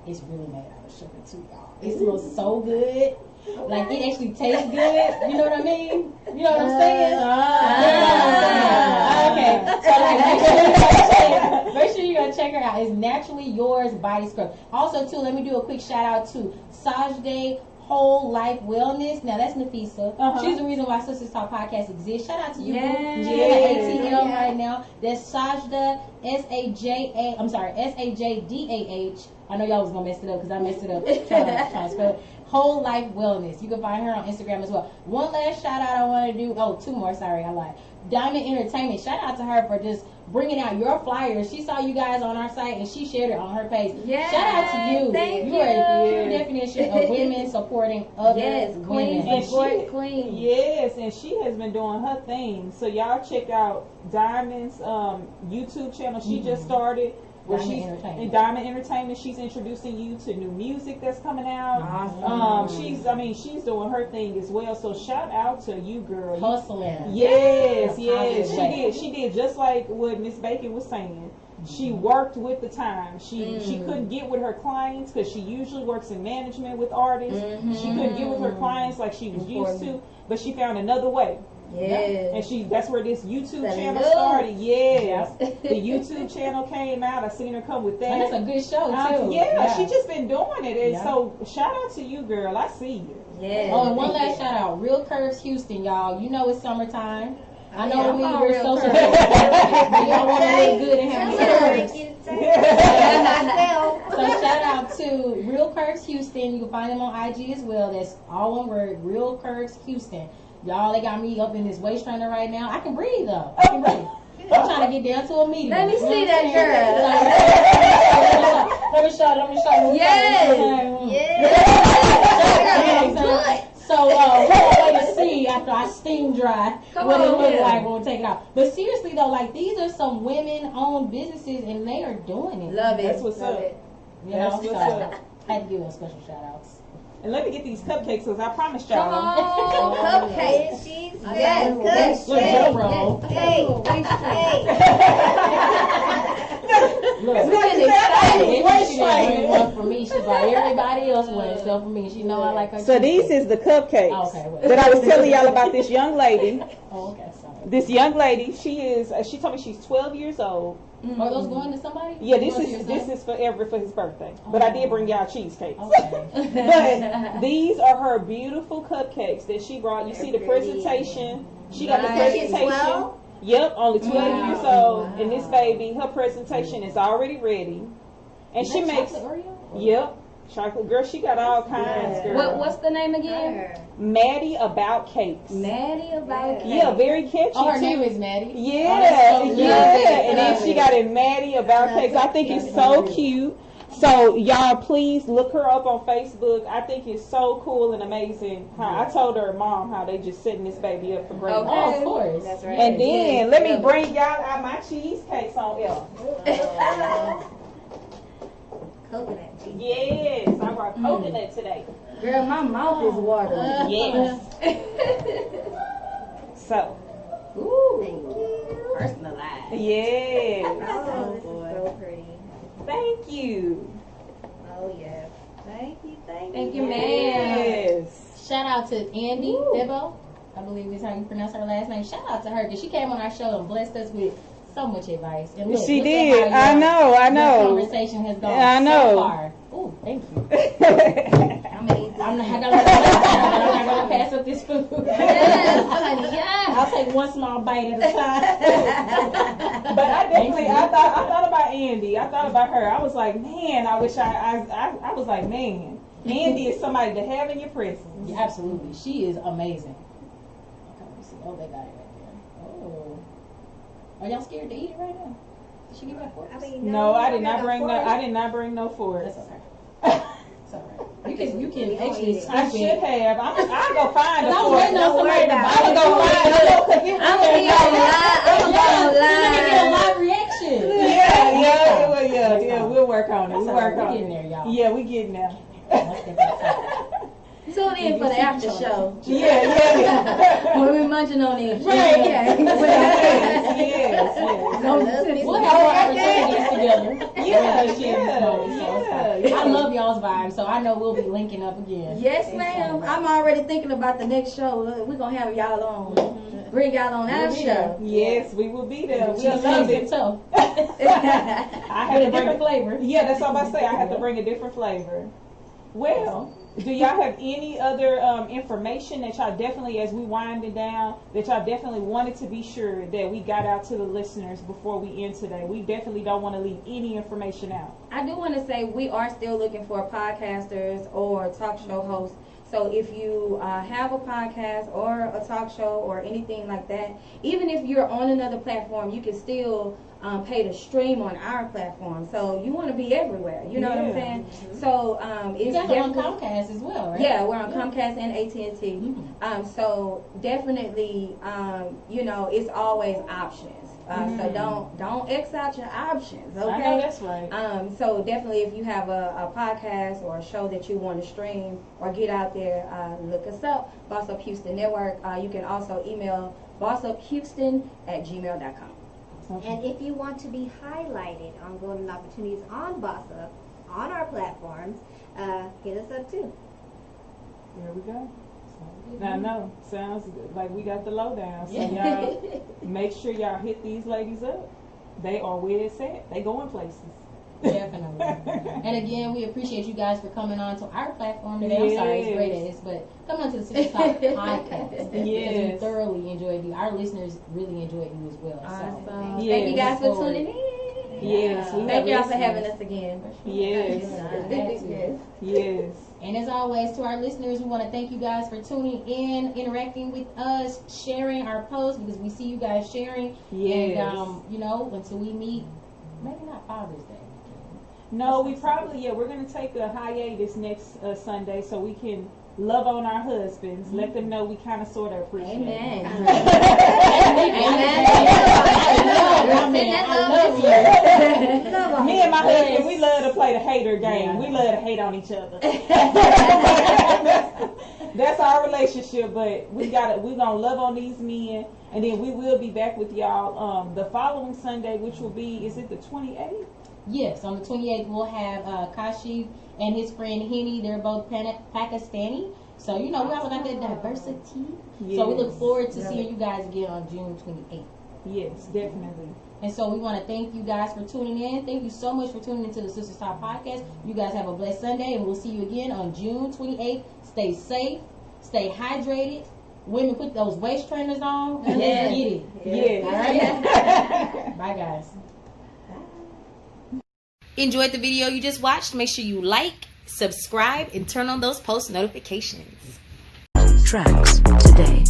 It's really made out of sugar too, y'all. It smells so good. Like, it actually tastes good. You know what I mean? You know what I'm saying? Okay. So make sure you go check her out. It's Naturally Yours Body Scrub. Also, too, let me do a quick shout out to Sajday Whole Life Wellness. Now that's Nafisa. Uh-huh. She's the reason why Sistas Talk Podcast exists. Shout out to you. Yes. She's Yes. at ATL right now. That's Sajda, Sajdah. I know y'all was gonna mess it up because I messed it up trying to spell it. Whole Life Wellness. You can find her on Instagram as well. One last shout out I want to do. Oh, two more. Sorry, I lied. Diamond Entertainment. Shout out to her for just bringing out your flyers. She saw you guys on our site and she shared it on her page. Yes, Shout out to you. thank You are the you. pure definition of women supporting other Yes, queen women. support queen. Yes, and she has been doing her thing. So y'all check out Diamond's YouTube channel. She just started. Where Diamond she's Entertainment. in Diamond Entertainment. She's introducing you to new music that's coming out. Awesome. She's doing her thing as well. So shout out to you, girl. You- Hustling. Yes, Yeah, yes, positive way. she did just like what Miss Bacon was saying. She worked with the time. She couldn't get with her clients because she usually works in management with artists. She couldn't get with her clients like she was used to, but she found another way. Yes. And that's where this YouTube That channel look. started. Yes, the YouTube channel came out. I seen her come with that. And it's a good show too. Yeah, she just been doing it, and Yeah. so shout out to you, girl. I see you. Yes. Oh, and one last shout out, Real Curves Houston, y'all. You know it's summertime. I know Yeah, we I'm we're Real social, Curves. but y'all want to look good and have curves. Myself. So shout out to Real Curves Houston. You can find them on IG as well. That's all one word, Real Curves Houston. Y'all, they got me up in this waist trainer right now. I can breathe though. I can breathe. I'm trying to get down to a medium. Let me You know see what I'm that saying? Let me show. Yes. Yeah. So we'll wait to see after I steam dry what it looks here. like when we take it out. But seriously though, like these are some women-owned businesses and they are doing it. Love it. That's what's Love up. it. You know, That's so what's up. I had to give them special shout outs. And let me get these cupcakes because I promised Come y'all. on, cupcakes. She's Yes, good. Look, Hey, Joe roll. hey, Look, We're getting if excited. she didn't bring one for me, she bought everybody else one except for me. She know I like her. So too. these is the cupcakes Oh, okay, wait. that I was telling y'all about. This young lady. Oh, okay, sorry. This young lady. She told me she's 12 years old. Are those going to somebody? Yeah, Going to your this son? is for his birthday. But I did bring y'all cheesecakes. Okay. But these are her beautiful cupcakes that she brought. You see the presentation. She got the Nice. presentation. 12? Yep, only 12 Wow. years old. And this baby, her presentation is already ready. And Is she that makes, chocolate Oreo? yep, chocolate. Girl, she got all kinds, girl. What's the name again? Her. Maddie About Cakes. Maddie about Yeah. Yeah, very catchy. Oh, her too. name is Maddie. Yeah, Oh, that's so yeah. good. And then she got it Maddie About Cakes. I think it's so cute. So y'all, please look her up on Facebook. I think it's so cool and amazing. How I told her mom how they just setting this baby up for greatness. Oh, of course. That's right. And then let me Yeah. bring y'all out my cheesecakes on air. Coconut cheese. Yes, I brought coconut today. Girl, my mouth is watering. Yes. So, Ooh. Thank you. Personalized. yes. Oh, this is so pretty. Thank you. Oh, yes. Thank you, thank you. Thank you, ma'am. Yes. Shout out to Andy Debo. I believe is how you pronounce her last name. Shout out to her because she came on our show and blessed us with so much advice. And look, She look did. at how I know. I your know. conversation has gone I know. so far. Ooh, thank you. How many? I'm not gonna pass up this food. Yes, honey, yes. I'll take one small bite at a time. But I definitely, I thought about Andy. I thought about her. I was like, man, I wish I was like, man, Andy is somebody to have in your presence. Yeah, absolutely, she is amazing. Okay, let me see. Oh, they got it right there. Oh, are y'all scared to eat it right now? Did she give back forks? I mean, No, I did got not bring no. fork. I did not bring no forks. That's okay. It's alright. You can actually scoop I it. should have. I'll go find a I was fork. waiting on somebody to buy I'm it. gonna go find it. I'm gonna be online. I'm gonna be Let me get a online. live reaction. Yeah. We'll work on it. We'll work We're on getting it. there, y'all. Yeah, we getting there. Let's get that. Tune in for the after show. Yeah. When we're munching on these. Right. Yeah. Yes. We'll have more opportunities together. Yeah. I love y'all's vibe, so I know we'll be linking up again. Yes, ma'am. I'm already thinking about the next show. We're gonna have y'all on. Bring y'all on our show. Yes, we will be there. We Cheesecakes love and it. tough. I had With to a different bring. flavor. Yeah, that's all I say. I have to bring a different flavor. Well, Do y'all have any other information that y'all definitely, as we wind it down, that y'all definitely wanted to be sure that we got out to the listeners before we end today? We definitely don't want to leave any information out. I do want to say we are still looking for podcasters or talk show hosts. So if you have a podcast or a talk show or anything like that, even if you're on another platform, you can still pay to stream on our platform. So you want to be everywhere. You know what I'm saying? So it's You guys are on Comcast as well, right? Yeah, we're on Comcast and AT&T. So definitely, you know, it's always options. So don't X out your options, okay? I know that's right. So definitely, if you have a podcast or a show that you want to stream or get out there, look us up, Boss Up Houston Network. You can also email bossuphouston@gmail.com. Okay. And if you want to be highlighted on Golden Opportunities on Boss Up, on our platforms, hit us up too. There we go. Now, no, sounds good. Like we got the lowdown. So y'all make sure y'all hit these ladies up. They are where it's at. They going places. Definitely. And again, we appreciate you guys for coming on to our platform today. I'm sorry, it's great at this, but come on to the Sistas Talk podcast. Because we thoroughly enjoyed you. Our listeners really enjoyed you as well. Awesome. So, Thank you guys for tuning in. Yes. Thank y'all for having us again. Yes. Yes. And as always, to our listeners, we want to thank you guys for tuning in, interacting with us, sharing our posts, because we see you guys sharing. Yes. And, you know, until we meet, maybe not Father's Day. No, we probably, we're going to take a hiatus next Sunday so we can love on our husbands. Let them know we kind of sort of appreciate Amen. them. I love you. Me and my husband, we love to play the hater game. We love to hate on each other. That's our relationship, but we're gonna love on these men, and then we will be back with y'all the following Sunday, which will be, is it the 28th? Yes, on the 28th we'll have Cashapp and his friend Henny. They're both Pakistani. So, you know, we also got that diversity. Yes. So we look forward to seeing you guys again on June 28th. Yes, definitely. And so we want to thank you guys for tuning in. Thank you so much for tuning into the Sistas Talk podcast. You guys have a blessed Sunday, and we'll see you again on June 28th. Stay safe. Stay hydrated. Women, put those waist trainers on. And let's get it. Yes. All right? Bye, guys. Enjoyed the video you just watched? Make sure you like, subscribe, and turn on those post notifications. Tracks today.